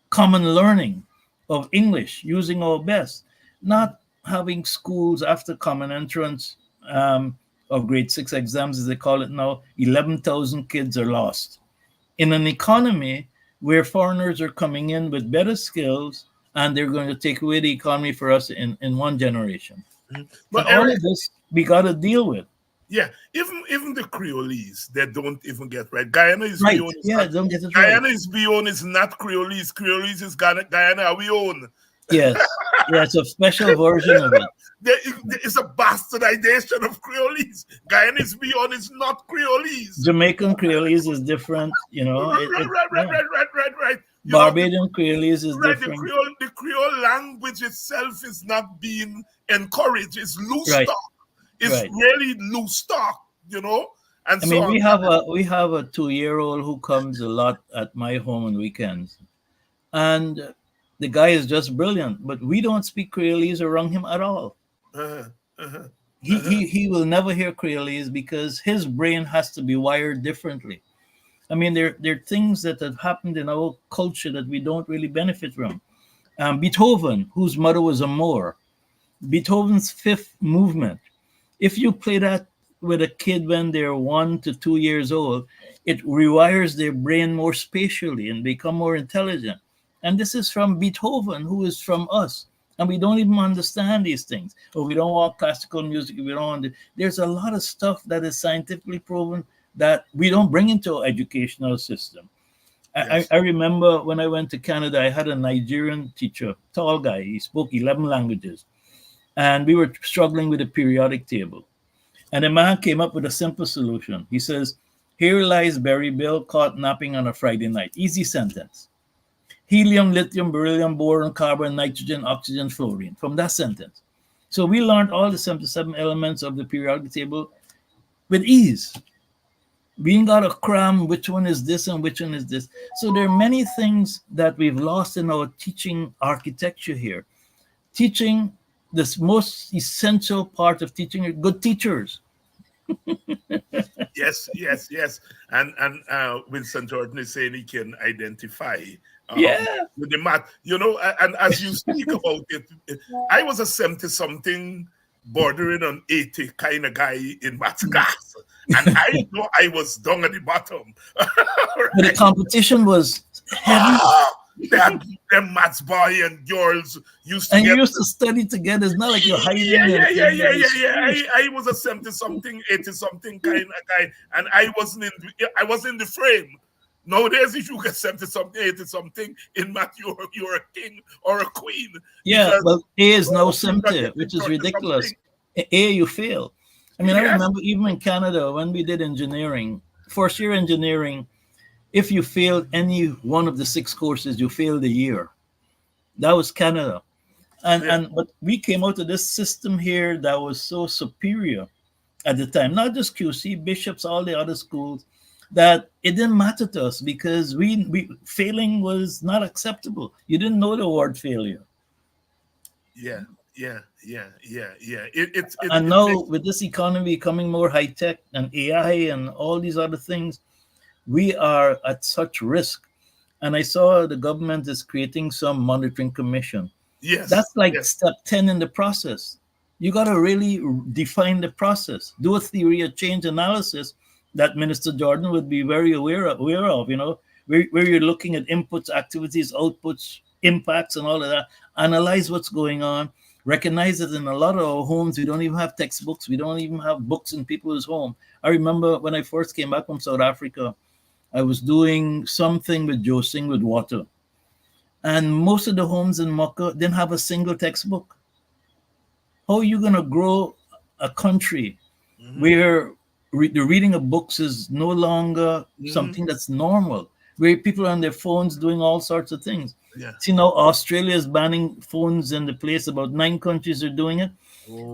common learning of English using our best, not having schools after common entrance of grade 6 exams, as they call it now, 11,000 kids are lost. In an economy where foreigners are coming in with better skills and they're going to take away the economy for us in one generation. But all of this we got to deal with. Yeah, even the Creolese, they don't even get right. Guyana is right. beyond. Yeah, don't get it Guyana right. is beyond. Is not Creolese. Creolese is Guyana. Are we own? Yes, yeah, it's a special version of it. There is a bastardization of Creolese. Guyana is beyond. Is not Creolese. Jamaican Creolese is different. Right. Barbadian Creolese is right, different. The Creole language itself is not being encouraged. It's loose Right. talk. It's really loose talk, And I mean, we have a 2-year-old who comes a lot at my home on weekends, and the guy is just brilliant. But we don't speak Creolese around him at all. He will never hear Creolese because his brain has to be wired differently. I mean, there are things that have happened in our culture that we don't really benefit from. Beethoven, whose mother was a Moor, Beethoven's Fifth Movement. If you play that with a kid when they're 1 to 2 years old, it rewires their brain more spatially and become more intelligent. And this is from Beethoven, who is from us. And we don't even understand these things. Or we don't want classical music. We don't want There's a lot of stuff that is scientifically proven that we don't bring into our educational system. Yes. I remember when I went to Canada, I had a Nigerian teacher, tall guy. He spoke 11 languages. And we were struggling with the periodic table. And the man came up with a simple solution. He says, here lies Berry Bill caught napping on a Friday night. Easy sentence. Helium, lithium, beryllium, boron, carbon, nitrogen, oxygen, fluorine. From that sentence. So we learned all the 77 elements of the periodic table with ease. We ain't got to cram which one is this and which one is this. So there are many things that we've lost in our teaching architecture here. Teaching, this most essential part of teaching are good teachers. Yes. And Winston Jordan is saying he can identify with the math. And as you speak about it, I was a 70-something bordering on 80 kind of guy in math class. And I know I was down at the bottom. Right? But the competition was heavy. Them maths boy and girls used to study together. It's not like you're hiding. Yeah. I was a 70-something, 80-something kind of guy, and I wasn't in the frame. Nowadays, if you get 70-something, 80-something in math, you're a king or a queen. Yeah, but A is now 70, which is ridiculous. A, you fail. I mean, I remember even in Canada when we did engineering, first year engineering, if you failed any one of the 6 courses, you failed a year. That was Canada. But we came out of this system here that was so superior at the time, not just QC, Bishops, all the other schools, that it didn't matter to us because we failing was not acceptable. You didn't know the word failure. Yeah. And now with this economy becoming more high tech and AI and all these other things, we are at such risk. And I saw the government is creating some monitoring commission. Yes. That's like step 10 in the process. You got to really define the process, do a theory of change analysis that Minister Jordan would be very aware of, where you're looking at inputs, activities, outputs, impacts, and all of that. Analyze what's going on. Recognize that in a lot of our homes, we don't even have textbooks. We don't even have books in people's home. I remember when I first came back from South Africa, I was doing something with Josing with water. And most of the homes in Mocha didn't have a single textbook. How are you going to grow a country where the reading of books is no longer something that's normal, where people are on their phones doing all sorts of things? Yeah. See, now Australia is banning phones in the place. About 9 countries are doing it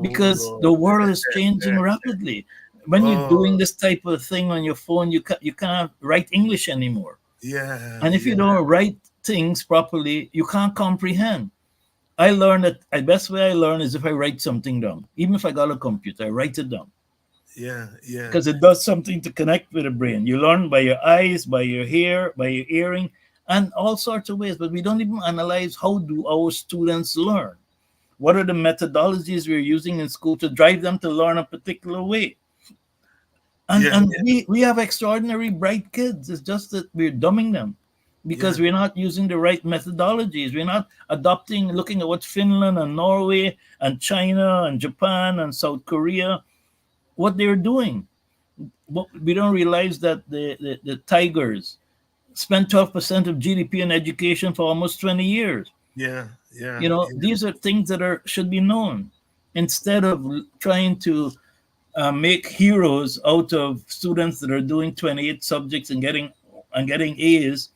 because the world is changing rapidly. when you're doing this type of thing on your phone, you can't write English anymore. Yeah. And if you don't write things properly, you can't comprehend. I learned that the best way I learn is if I write something down. Even if I got a computer, I write it down. Yeah. Yeah. Because it does something to connect with the brain. You learn by your eyes, by your hair, by your hearing, and all sorts of ways. But we don't even analyze how do our students learn. What are the methodologies we're using in school to drive them to learn a particular way? And we have extraordinary bright kids. It's just that we're dumbing them because we're not using the right methodologies. We're not adopting, looking at what Finland and Norway and China and Japan and South Korea, what they're doing. But we don't realize that the Tigers spent 12% of GDP on education for almost 20 years. Yeah. Yeah. You know, these are things that should be known instead of trying to make heroes out of students that are doing 28 subjects and getting A's,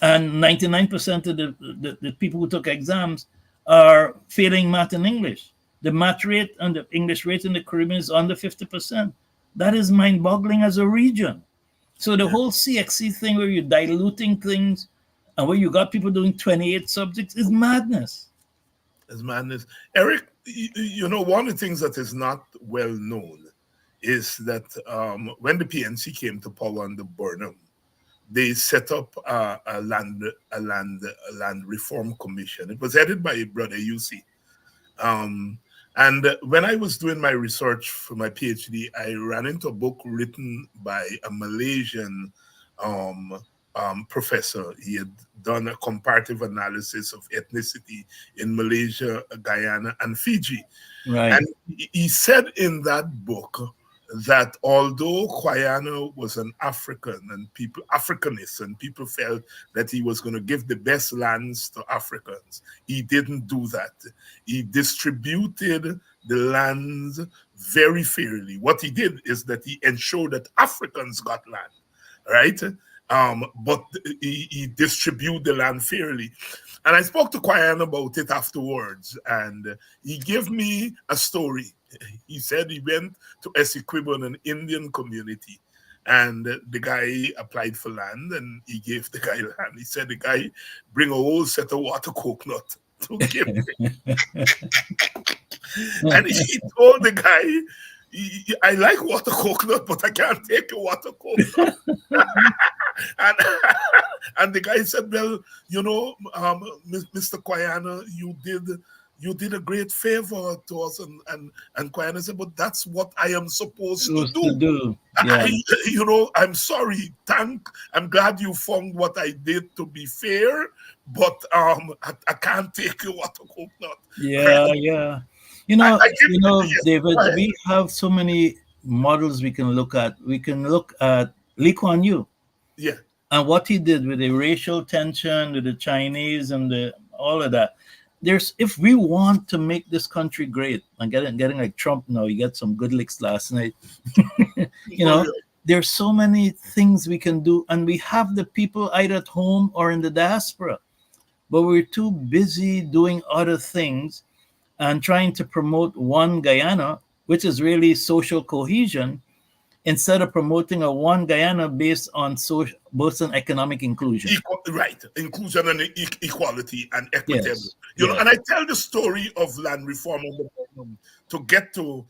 and 99% of the people who took exams are failing math and English. The math rate and the English rate in the Caribbean is under 50%. That is mind-boggling as a region. So the whole CXC thing where you're diluting things and where you got people doing 28 subjects is madness. It's madness. Eric, you know, one of the things that is not well known is that when the PNC came to power under Burnham, they set up a land reform commission. It was headed by Brother UC. And when I was doing my research for my PhD, I ran into a book written by a Malaysian professor. He had done a comparative analysis of ethnicity in Malaysia, Guyana, and Fiji. Right. And he said in that book that although Guyana was an African and Africanist, and people felt that he was going to give the best lands to Africans, he didn't do that. He distributed the lands very fairly. What he did is that he ensured that Africans got land, right? But he distributed the land fairly. And I spoke to Guyana about it afterwards, and he gave me a story. He said he went to Essequibo in an Indian community, and the guy applied for land, and he gave the guy land. He said the guy bring a whole set of water coconut to give him. And he told the guy, I like water coconut, but I can't take a water coconut. and the guy said, well, you know, Mr. Guyana, you did a great favor to us. And Guyana said, but that's what I am supposed to do. Yeah. You know, I'm sorry. I'm glad you found what I did to be fair, but I can't take your water coconut. Yeah, yeah. You know, David, we have so many models we can look at. We can look at Lee Kuan Yew. Yeah. And what he did with the racial tension, with the Chinese and all of that. If we want to make this country great, and getting like Trump now, you get some good licks last night. You know, there's so many things we can do, and we have the people either at home or in the diaspora, but we're too busy doing other things and trying to promote one Guyana, which is really social cohesion, instead of promoting a one Guyana based on both on economic inclusion. Right, inclusion and equality and equity. Yes. You know, and I tell the story of land reform to get to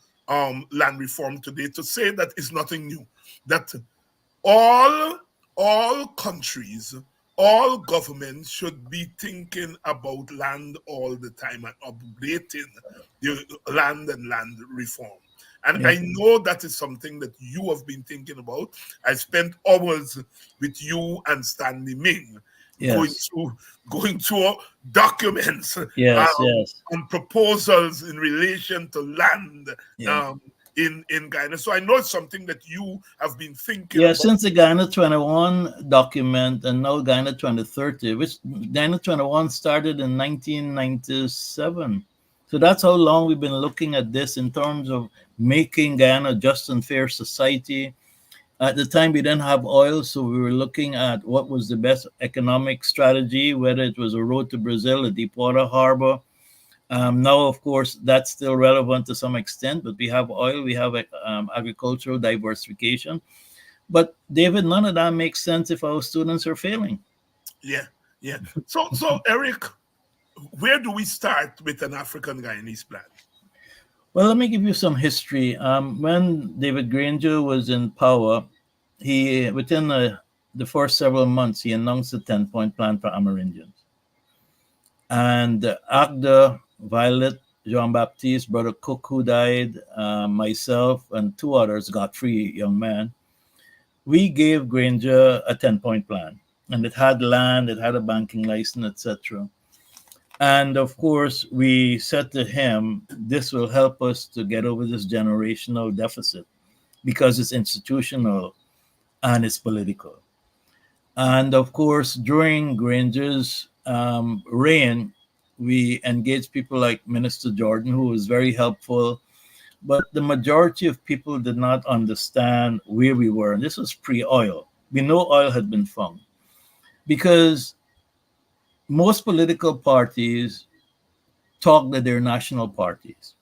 land reform today, to say that it's nothing new. That all countries, all governments should be thinking about land all the time and updating the land and land reform. And I know that is something that you have been thinking about. I spent hours with you and Stanley Ming going through documents and proposals in relation to land in Guyana. So I know it's something that you have been thinking about. Since the Guyana 21 document and now Guyana 2030, which Guyana 21 started in 1997. So that's how long we've been looking at this in terms of making Guyana a just and fair society. At the time, we didn't have oil, so we were looking at what was the best economic strategy, whether it was a road to Brazil, a deep water harbor, Now, of course, that's still relevant to some extent, but we have oil, we have agricultural diversification. But David, none of that makes sense if our students are failing. Yeah, yeah. So Eric, where do we start with an African Guyanese plan? Well, let me give you some history. When David Granger was in power, he within the first several months he announced a 10-point plan for Amerindians. And Agda, Violet, Jean Baptiste, Brother Cook, who died, myself, and two others, Godfrey, young man, we gave Granger a 10-point plan. And it had land, it had a banking license, etc. And of course, we said to him, this will help us to get over this generational deficit because it's institutional and it's political. And of course, during Granger's reign, we engaged people like Minister Jordan, who was very helpful. But the majority of people did not understand where we were. And this was pre-oil. We know oil had been found because most political parties talk that they're national parties.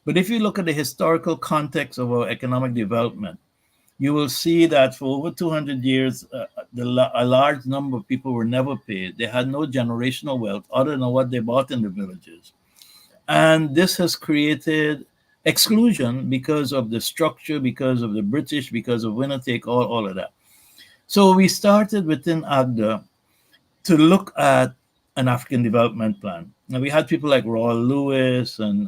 But if you look at the historical context of our economic development, you will see that for over 200 years, a large number of people were never paid. They had no generational wealth other than what they bought in the villages. And this has created exclusion because of the structure, because of the British, because of winner take all of that. So we started within AGDA to look at an African development plan. Now we had people like Roy Lewis and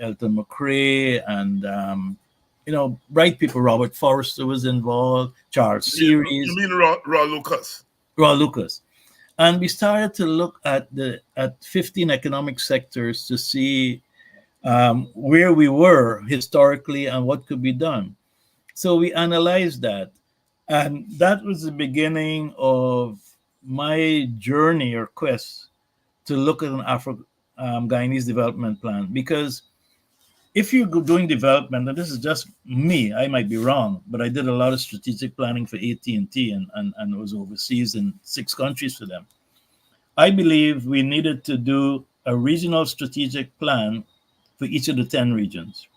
Elton McCrae and bright people. Robert Forrester was involved. Charles Series. You mean Raw Lucas? Raw Lucas. And we started to look at 15 economic sectors to see where we were historically and what could be done. So we analyzed that. And that was the beginning of my journey or quest to look at an Guyanese development plan. Because if you're doing development, and this is just me, I might be wrong, but I did a lot of strategic planning for AT&T and was overseas in 6 countries for them. I believe we needed to do a regional strategic plan for each of the 10 regions.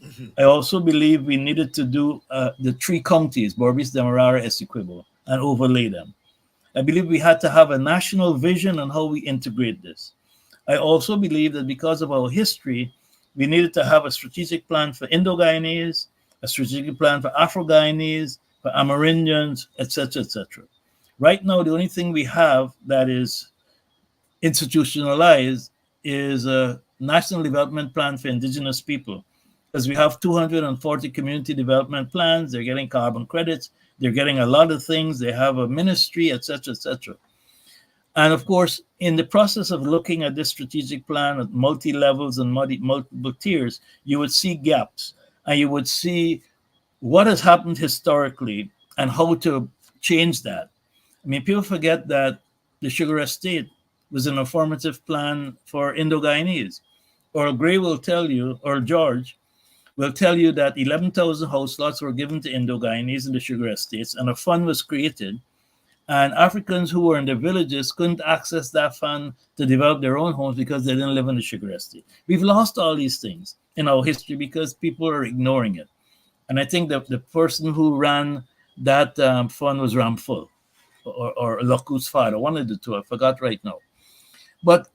Mm-hmm. I also believe we needed to do the 3 counties, Berbice, Demerara, Essequibo, and overlay them. I believe we had to have a national vision on how we integrate this. I also believe that because of our history, we needed to have a strategic plan for Indo-Guyanese, a strategic plan for Afro-Guyanese, for Amerindians, etc., etc. Right now, the only thing we have that is institutionalized is a national development plan for indigenous people, because we have 240 community development plans. They're getting carbon credits. They're getting a lot of things. They have a ministry, etc., etc. And of course, in the process of looking at this strategic plan at multi-levels and multiple tiers, you would see gaps and you would see what has happened historically and how to change that. I mean, people forget that the Sugar Estate was an affirmative plan for Indo-Guyanese. Earl Grey will tell you, or George will tell you that 11,000 house lots were given to Indo-Guyanese in the Sugar Estates, and a fund was created. And Africans who were in the villages couldn't access that fund to develop their own homes because they didn't live in the Sugar Estate. We've lost all these things in our history because people are ignoring it. And I think that the person who ran that fund was Ramphul or Loku's father, one of the two, I forgot right now. But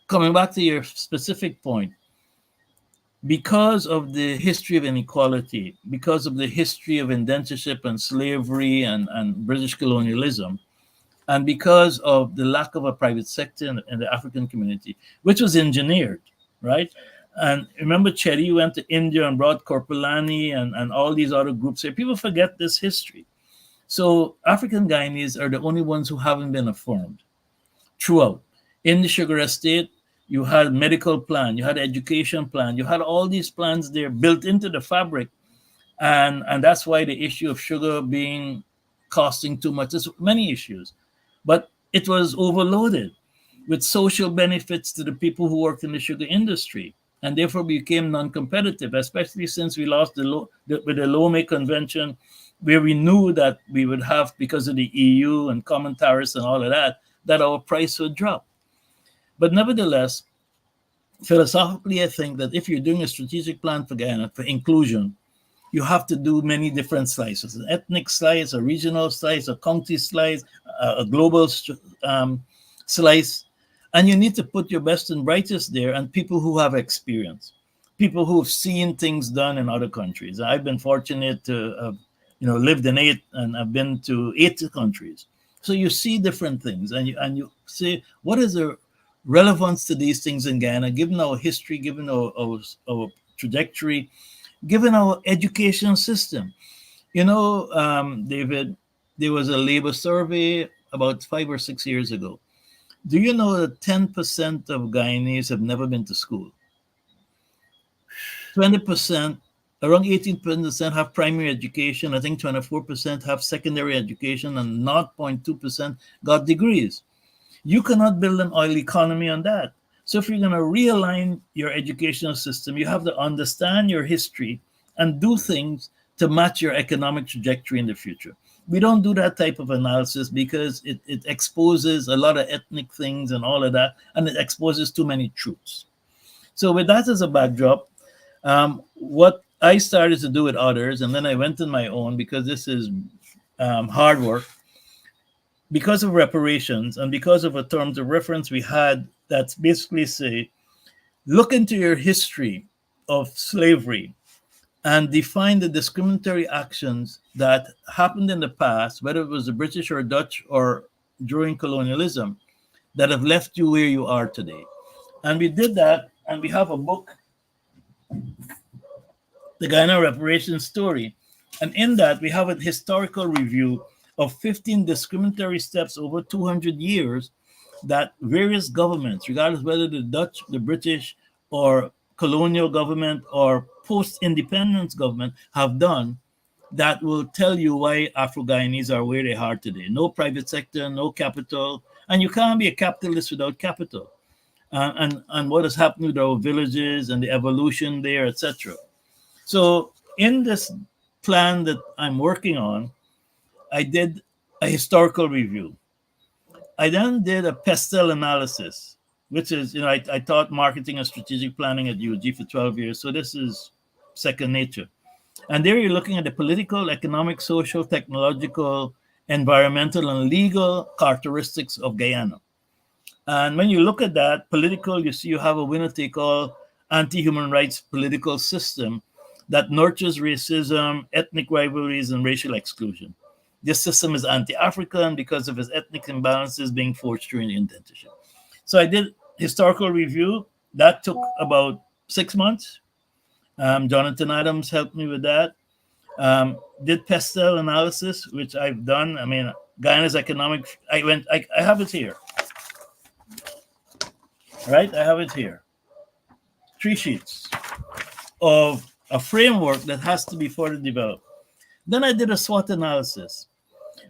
coming back to your specific point, because of the history of inequality, because of the history of indentureship and slavery and British colonialism, and because of the lack of a private sector in the African community, which was engineered, right? And remember, Cherry went to India and brought Korpulani and all these other groups here. People forget this history. So African Guyanese are the only ones who haven't been affirmed throughout. In the Sugar Estate, you had medical plan, you had education plan, you had all these plans there built into the fabric. And that's why the issue of sugar being costing too much, there's many issues. But it was overloaded with social benefits to the people who worked in the sugar industry, and therefore became non-competitive, especially since we lost with the Lomé Convention, where we knew that we would have, because of the EU and common tariffs and all of that, that our price would drop. But nevertheless, philosophically, I think that if you're doing a strategic plan for Guyana for inclusion, you have to do many different slices: an ethnic slice, a regional slice, a county slice, a global slice, and you need to put your best and brightest there, and people who have experience, people who have seen things done in other countries. I've been fortunate to have, lived in 8, and I've been to 8 countries. So you see different things, and you say, what is the relevance to these things in Guyana, given our history, given our trajectory, given our education system. David, there was a labor survey about 5 or 6 years ago. Do you know that 10% of Guyanese have never been to school? 20%, around 18% have primary education. I think 24% have secondary education, and 0.2% got degrees. You cannot build an oil economy on that. So if you're going to realign your educational system, you have to understand your history and do things to match your economic trajectory in the future. We don't do that type of analysis because it exposes a lot of ethnic things and all of that, and it exposes too many truths. So with that as a backdrop, what I started to do with others, and then I went on my own because this is hard work, because of reparations and because of a terms of reference we had that's basically say, look into your history of slavery and define the discriminatory actions that happened in the past, whether it was the British or Dutch or during colonialism, that have left you where you are today. And we did that, and we have a book, The Guyana Reparations Story. And in that, we have a historical review of 15 discriminatory steps over 200 years that various governments, regardless whether the Dutch, the British, or colonial government or post-independence government have done, that will tell you why Afro-Guyanese are where they are today. No private sector, no capital, and you can't be a capitalist without capital. And what has happened with our villages and the evolution there, etc. So in this plan that I'm working on, I did a historical review. I then did a pestle analysis, which is, I taught marketing and strategic planning at UG for 12 years. So this is second nature. And there you're looking at the political, economic, social, technological, environmental, and legal characteristics of Guyana. And when you look at that, political, you see you have a winner-take-all anti-human rights political system that nurtures racism, ethnic rivalries, and racial exclusion. This system is anti-African because of its ethnic imbalances being forged during the indentureship. So I did historical review. That took about 6 months. Jonathan Adams helped me with that. Did pestle analysis, which I've done. I mean, Guyana's economic, I have it here. Right, I have it here. 3 sheets of a framework that has to be further developed. Then I did a SWOT analysis.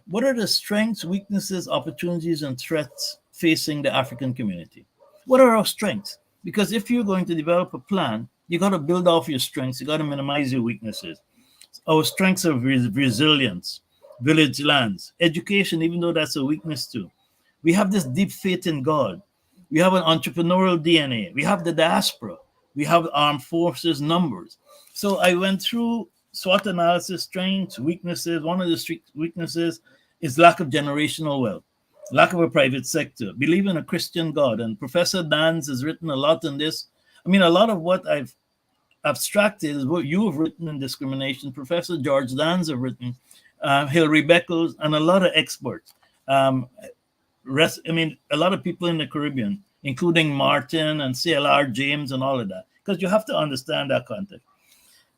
What are the strengths, weaknesses, opportunities, and threats facing the African community? What are our strengths? Because if you're going to develop a plan, you got to build off your strengths. You got to minimize your weaknesses. Our strengths are resilience, village lands, education, even though that's a weakness too. We have this deep faith in God. We have an entrepreneurial DNA. We have the diaspora. We have armed forces numbers. So I went through SWOT analysis, strengths, weaknesses. One of the weaknesses is lack of generational wealth, lack of a private sector, believe in a Christian God. And Professor Dans has written a lot on this. I mean, a lot of what I've abstracted is what you have written in discrimination. Professor George Dans have written, Hilary Beckles, and a lot of experts. A lot of people in the Caribbean, including Martin and CLR James and all of that, because you have to understand that context.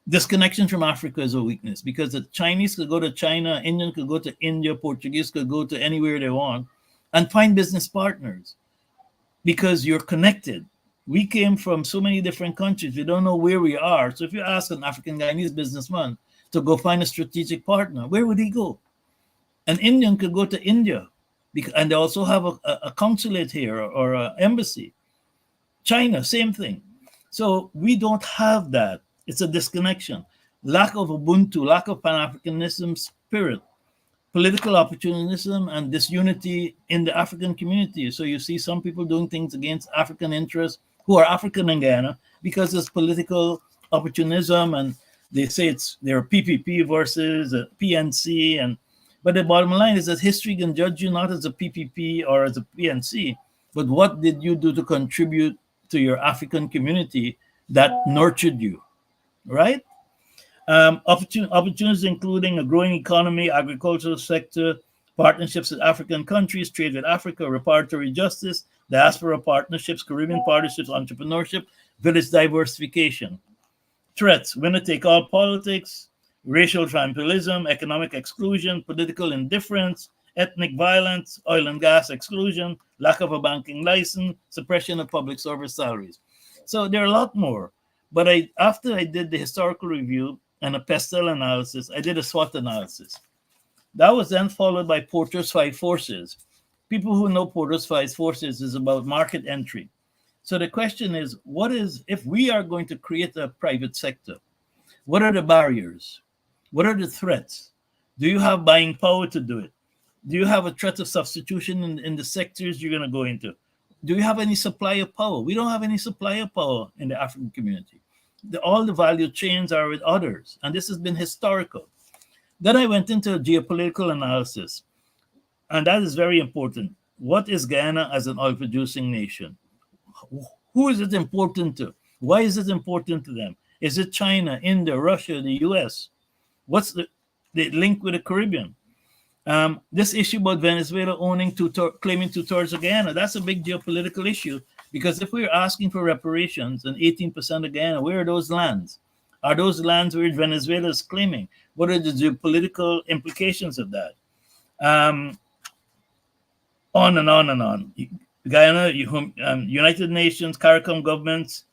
Disconnection from Africa is a weakness because the Chinese could go to China, Indian could go to India, Portuguese could go to anywhere they want and find business partners because you're connected. We came from so many different countries. We don't know where we are. So if you ask an African Guyanese businessman to go find a strategic partner, where would he go? An Indian could go to India, and they also have a consulate here or an embassy. China, same thing. So we don't have that. It's a disconnection. Lack of Ubuntu, lack of Pan-Africanism spirit, political opportunism, and disunity in the African community. So you see some people doing things against African interests who are African in Guyana because there's political opportunism, and they say they're PPP versus PNC, but the bottom line is that history can judge you not as a PPP or as a PNC, but what did you do to contribute to your African community that nurtured you, right? Opportunities including a growing economy, agricultural sector, partnerships with African countries, trade with Africa, reparatory justice, diaspora partnerships, Caribbean partnerships, entrepreneurship, village diversification. Threats: winner-take-all politics, racial tribalism, economic exclusion, political indifference, ethnic violence, oil and gas exclusion, lack of a banking license, suppression of public service salaries. So there are a lot more. But after I did the historical review and a pestle analysis, I did a SWOT analysis. That was then followed by Porter's 5 forces. People who know Porter's 5 forces is about market entry. So the question is, if we are going to create a private sector, what are the barriers? What are the threats? Do you have buying power to do it? Do you have a threat of substitution in the sectors you're going to go into? Do you have any supply of power? We don't have any supply of power in the African community. All the value chains are with others, and this has been historical. Then I went into geopolitical analysis, and that is very important. What is Guyana as an oil-producing nation? Who is it important to? Why is it important to them? Is it China, India, Russia, the US? What's the link with the Caribbean? This issue about Venezuela claiming 2/3 of Guyana, that's a big geopolitical issue, because if we're asking for reparations and 18% of Guyana, where are those lands? Are those lands where Venezuela is claiming? What are the geopolitical implications of that? On and on and on. Guyana, United Nations, CARICOM governments,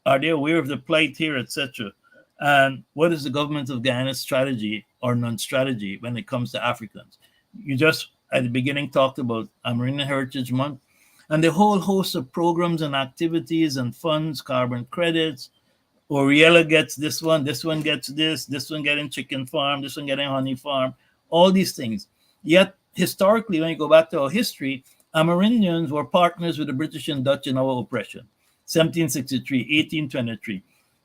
are they aware of the plight here, etc.? And what is the government of Guyana's strategy or non-strategy when it comes to Africans? You just, at the beginning, talked about Marine Heritage Month and the whole host of programs and activities and funds, carbon credits. Oriella gets this one gets this one getting chicken farm, this one getting honey farm, all these things. Yet, historically, when you go back to our history, Amerindians were partners with the British and Dutch in our oppression, 1763, 1823.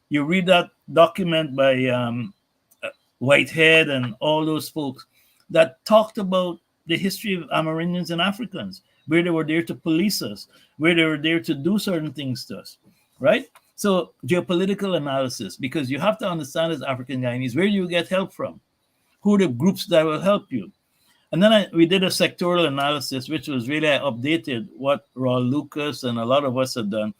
You read that document by Whitehead and all those folks that talked about the history of Amerindians and Africans, where they were there to police us, where they were there to do certain things to us, right? So geopolitical analysis, because you have to understand as African Guyanese, where do you get help from? Who are the groups that will help you? And then we did a sectoral analysis, which was really, I updated what Raul Lucas and a lot of us had done.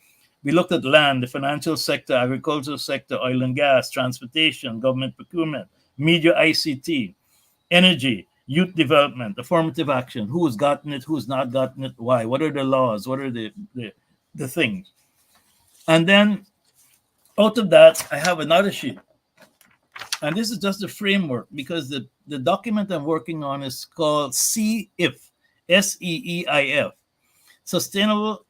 We looked at land, the financial sector, agricultural sector, oil and gas, transportation, government procurement, media, ICT, energy, youth development, affirmative action, who has gotten it, who's not gotten it, why, what are the laws, what are the things. And then out of that, I have another sheet. And this is just a framework, because the document I'm working on is called SEEIF, SEEIF, Sustainable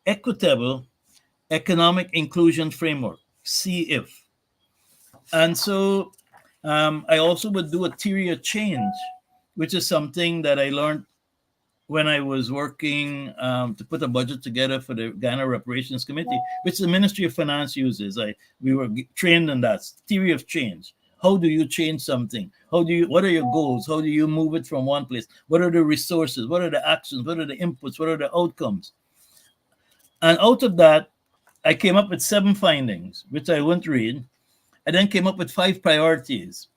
Equitable Economic Inclusion Framework, SEEIF. And so I also would do a theory of change, which is something that I learned when I was working to put a budget together for the Guyana Reparations Committee, which the Ministry of Finance uses. We were trained in that theory of change. How do you change something? What are your goals? How do you move it from one place? What are the resources? What are the actions? What are the inputs? What are the outcomes? And out of that, I came up with 7 findings, which I won't read. I then came up with 5 priorities,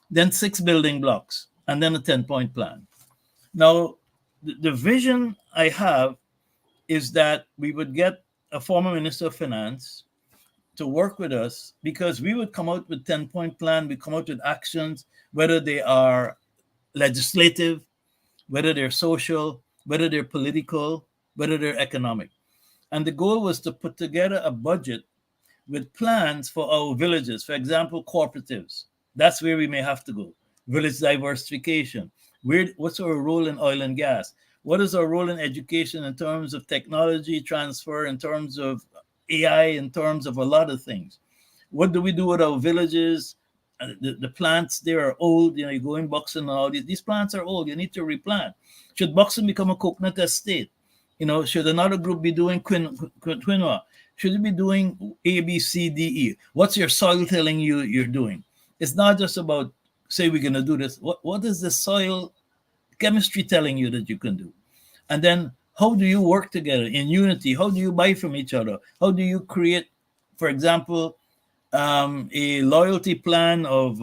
then 6 building blocks, and then a 10-point plan. Now, the vision I have is that we would get a former Minister of Finance to work with us, because we would come out with 10-point plan, we come out with actions, whether they are legislative, whether they're social, whether they're political, whether they're economic. And the goal was to put together a budget with plans for our villages, for example, cooperatives. That's where we may have to go. Village diversification. What's our role in oil and gas? What is our role in education in terms of technology transfer, in terms of AI, in terms of a lot of things? What do we do with our villages The plants there are old. You go in Buxton and all these plants are old. You need to replant. Should Buxton become a coconut estate? Should another group be doing quinoa? Should it be doing A, B, C, D, E? What's your soil telling you you're doing? It's not just about, say, we're going to do this. What is the soil chemistry telling you that you can do? And then how do you work together in unity? How do you buy from each other? How do you create, for example, a loyalty plan of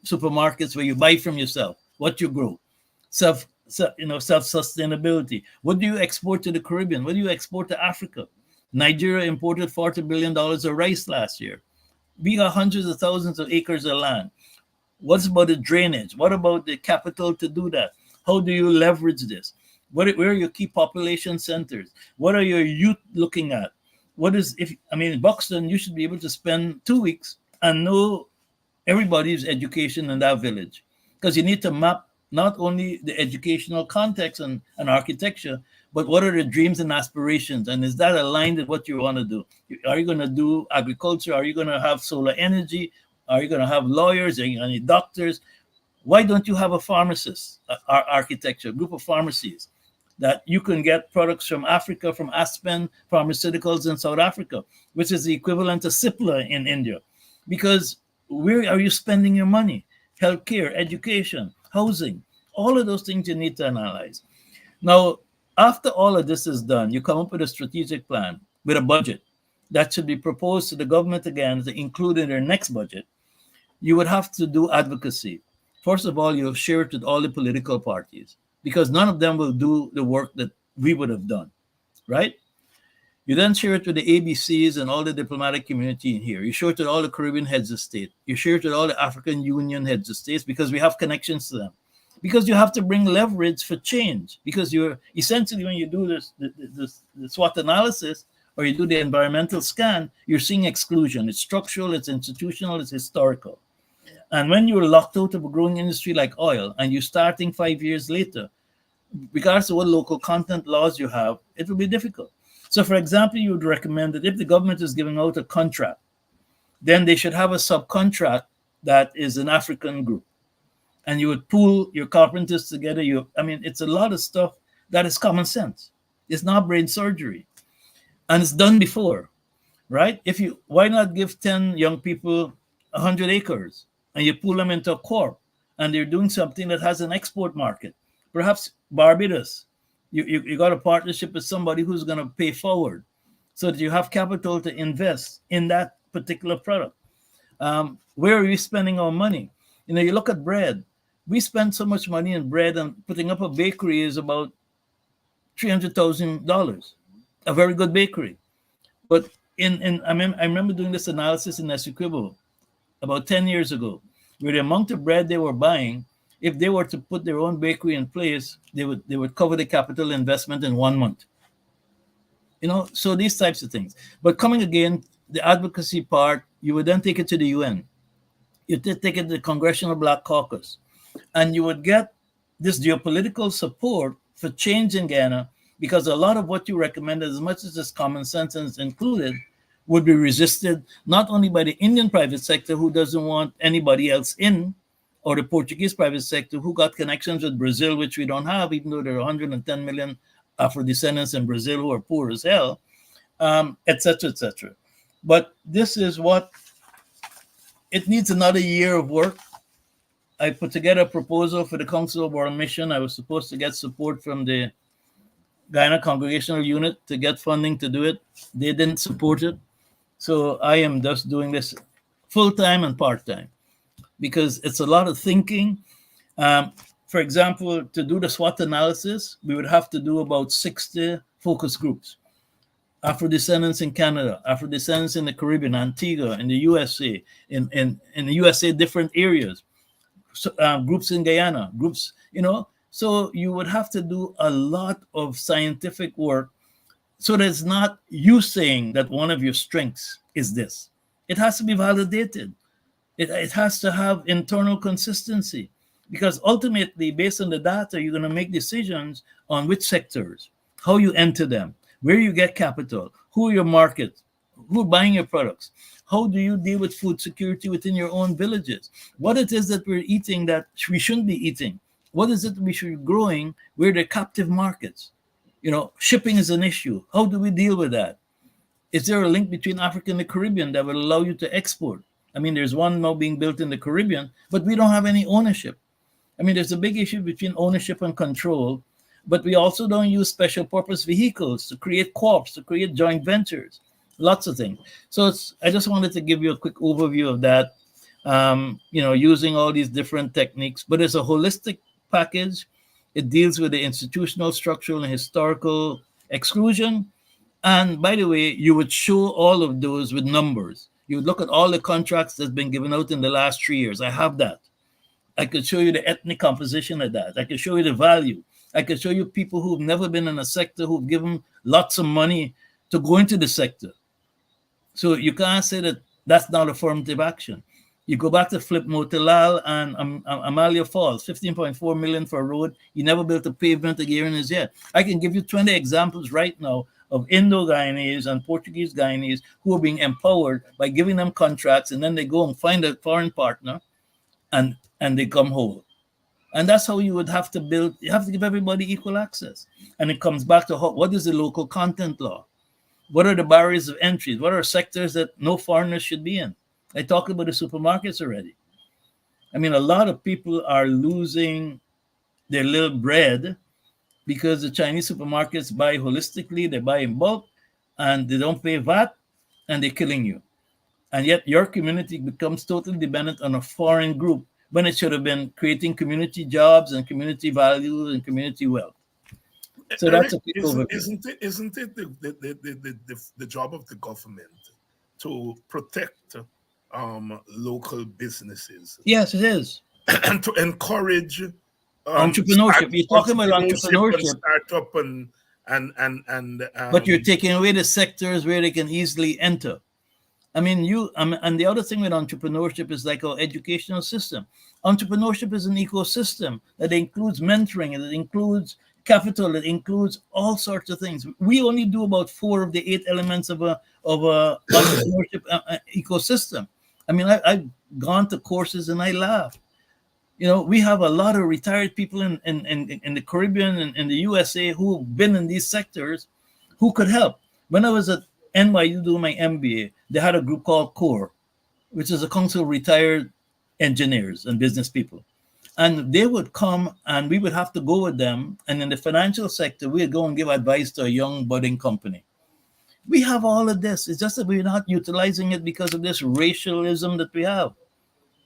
supermarkets where you buy from yourself what you grow, self-sustainability. What do you export to the Caribbean? What do you export to Africa? Nigeria imported $40 billion of rice last year. We got hundreds of thousands of acres of land. What's about the drainage? What about the capital to do that? How do you leverage this? Where are your key population centers? What are your youth looking at? In Buxton, you should be able to spend 2 weeks and know everybody's education in that village, because you need to map not only the educational context and architecture, but what are the dreams and aspirations? And is that aligned with what you want to do? Are you going to do agriculture? Are you going to have solar energy? Are you going to have lawyers? Are you going to need doctors? Why don't you have a pharmacist, architecture, group of pharmacies that you can get products from Africa, from Aspen Pharmaceuticals in South Africa, which is the equivalent to Cipla in India? Because where are you spending your money? Healthcare, education, housing, all of those things you need to analyze. Now, after all of this is done, you come up with a strategic plan with a budget that should be proposed to the government again to include in their next budget. You would have to do advocacy. First of all, you share it with all the political parties, because none of them will do the work that we would have done, right? You then share it with the ABCs and all the diplomatic community in here. You share it with all the Caribbean heads of state. You share it with all the African Union heads of states, because we have connections to them. Because you have to bring leverage for change. Because you're essentially, when you do the SWOT analysis or you do the environmental scan, you're seeing exclusion. It's structural, it's institutional, it's historical. And when you're locked out of a growing industry like oil and you're starting 5 years later, regardless of what local content laws you have, it will be difficult. So, for example, you would recommend that if the government is giving out a contract, then they should have a subcontract that is an African group. And you would pool your carpenters together. It's a lot of stuff that is common sense. It's not brain surgery. And it's done before, right? Why not give 10 young people 100 acres and you pool them into a corp and they're doing something that has an export market? Perhaps Barbados, you got a partnership with somebody who's going to pay forward so that you have capital to invest in that particular product. Where are we spending our money? You look at bread. We spend so much money in bread, and putting up a bakery is about $300,000, a very good bakery. But I remember doing this analysis in Essequibo about 10 years ago, where the amount of bread they were buying, if they were to put their own bakery in place, they would cover the capital investment in 1 month. So these types of things. But coming again, the advocacy part, you would then take it to the UN. You take it to the Congressional Black Caucus. And you would get this geopolitical support for change in Ghana, because a lot of what you recommended, as much as it's common sense and it's included, would be resisted not only by the Indian private sector, who doesn't want anybody else in, or the Portuguese private sector, who got connections with Brazil, which we don't have, even though there are 110 million Afro-descendants in Brazil who are poor as hell, et cetera, et cetera. But this is it needs another year of work. I put together a proposal for the Council of World Mission. I was supposed to get support from the Guyana Congregational Unit to get funding to do it. They didn't support it. So I am just doing this full-time and part-time, because it's a lot of thinking. For example, to do the SWOT analysis, we would have to do about 60 focus groups. Afro-descendants in Canada, Afro-descendants in the Caribbean, Antigua, in the USA, in the USA, different areas. Groups in Guyana, groups, so you would have to do a lot of scientific work, so that it's not you saying that one of your strengths is this. It has to be validated. It has to have internal consistency, because ultimately, based on the data, you're going to make decisions on which sectors, how you enter them, where you get capital, who are your markets, who are buying your products? How do you deal with food security within your own villages? What it is that we're eating that we shouldn't be eating? What is it we should be growing where they're captive markets? Shipping is an issue. How do we deal with that? Is there a link between Africa and the Caribbean that will allow you to export? I mean, there's one now being built in the Caribbean, but we don't have any ownership. I mean, there's a big issue between ownership and control, but we also don't use special purpose vehicles to create co-ops, to create joint ventures, lots of things. So I just wanted to give you a quick overview of that, using all these different techniques, but it's a holistic package. It deals with the institutional, structural, and historical exclusion. And by the way, you would show all of those with numbers. You would look at all the contracts that's been given out in the last 3 years. I have that. I could show you the ethnic composition of that. I could show you the value. I could show you people who've never been in a sector who've given lots of money to go into the sector. So you can't say that that's not affirmative action. You go back to Flip Motilal and Amalia Falls, 15.4 million for a road. He never built a pavement a year in his year. I can give you 20 examples right now of Indo-Guyanese and Portuguese Guyanese who are being empowered by giving them contracts, and then they go and find a foreign partner and they come whole. And that's how you would have to build. You have to give everybody equal access. And it comes back to what is the local content law? What are the barriers of entry? What are sectors that no foreigners should be in? I talked about the supermarkets already. I mean, a lot of people are losing their little bread because the Chinese supermarkets buy holistically, they buy in bulk, and they don't pay VAT, and they're killing you. And yet your community becomes totally dependent on a foreign group when it should have been creating community jobs and community value and community wealth. So Eric, that's a quick overview. Isn't it the job of the government to protect local businesses? Yes, it is. And to encourage entrepreneurship. You're talking about entrepreneurship. Startup but you're taking away the sectors where they can easily enter. I mean, and the other thing with entrepreneurship is like our educational system. Entrepreneurship is an ecosystem that includes mentoring, and it includes capital, it includes all sorts of things. We only do about 4 of the 8 elements of a entrepreneurship ecosystem. I mean, I've gone to courses and I laugh. We have a lot of retired people in the Caribbean and in the USA who've been in these sectors who could help. When I was at NYU doing my MBA, they had a group called CORE, which is a council of retired engineers and business people. And they would come and we would have to go with them. And in the financial sector, we'd go and give advice to a young budding company. We have all of this. It's just that we're not utilizing it because of this racialism that we have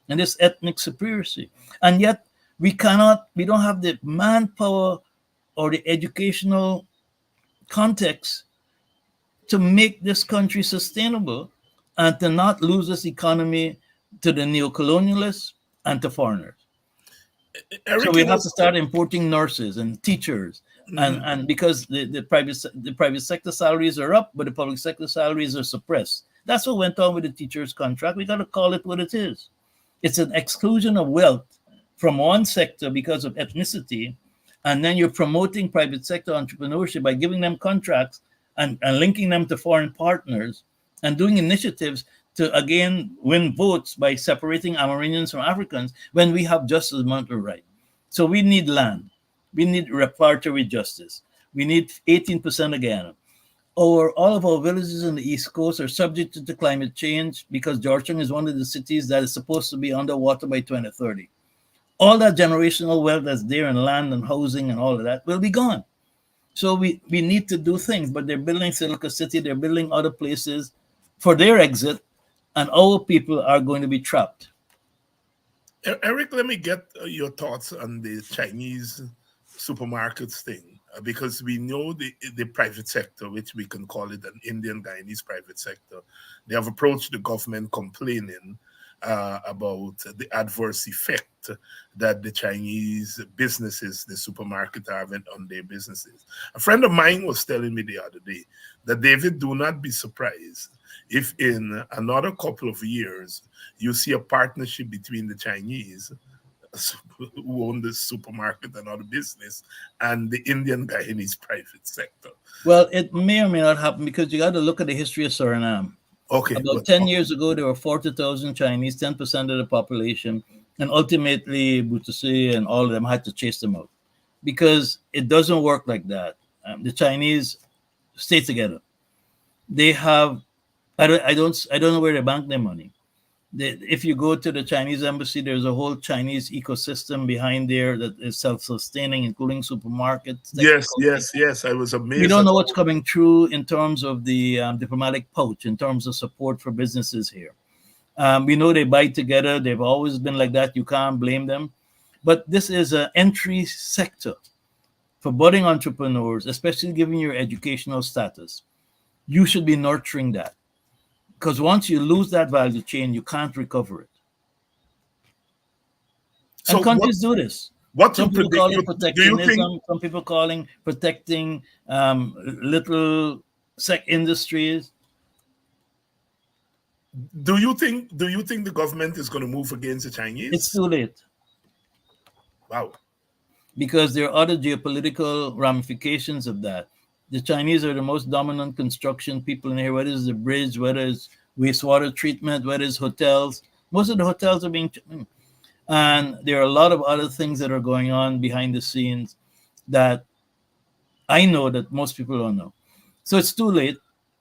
and this ethnic superiority. And yet we don't have the manpower or the educational context to make this country sustainable and to not lose this economy to the neocolonialists and to foreigners. Eric, so we have to start importing nurses and teachers, and because the private sector salaries are up, but the public sector salaries are suppressed. That's what went on with the teachers' contract. We got to call it what it is. It's an exclusion of wealth from one sector because of ethnicity, and then you're promoting private sector entrepreneurship by giving them contracts and linking them to foreign partners and doing initiatives to, again, win votes by separating Amerindians from Africans when we have just as much of right. So we need land. We need reparatory justice. We need 18% again. All of our villages in the East Coast are subject to climate change because Georgetown is one of the cities that is supposed to be underwater by 2030. All that generational wealth that's there in land and housing and all of that will be gone. So we need to do things, but they're building Silica City, they're building other places for their exit, and our people are going to be trapped. Eric, let me get your thoughts on the Chinese supermarkets thing, because we know the private sector, which we can call it an Indian Guyanese private sector, they have approached the government complaining about the adverse effect that the Chinese businesses, the supermarket, are having on their businesses. A friend of mine was telling me the other day that, David, do not be surprised if in another couple of years you see a partnership between the Chinese who own the supermarket and other business and the Indian Guyanese private sector. Well, it may or may not happen because you got to look at the history of Suriname. Okay. About 10 years ago, there were 40,000 Chinese, 10% of the population. And ultimately, Buttigieg and all of them had to chase them out because it doesn't work like that. The Chinese stay together. They have, I don't know where they bank their money. If you go to the Chinese embassy, there's a whole Chinese ecosystem behind there that is self-sustaining, including supermarkets. Yes. I was amazed. We don't know what's coming through in terms of the diplomatic pouch, in terms of support for businesses here. We know they buy together. They've always been like that. You can't blame them. But this is an entry sector for budding entrepreneurs, especially given your educational status. You should be nurturing that. Because once you lose that value chain, you can't recover it. So and countries do this. What Some people call it protectionism. Think, some people calling protecting little industries. Do you think the government is going to move against the Chinese? It's too late. Wow. Because there are other geopolitical ramifications of that. The Chinese are the most dominant construction people in here, whether it's the bridge, whether it's wastewater treatment, whether it's hotels. Most of the hotels are being... And there are a lot of other things that are going on behind the scenes that I know that most people don't know. So it's too late.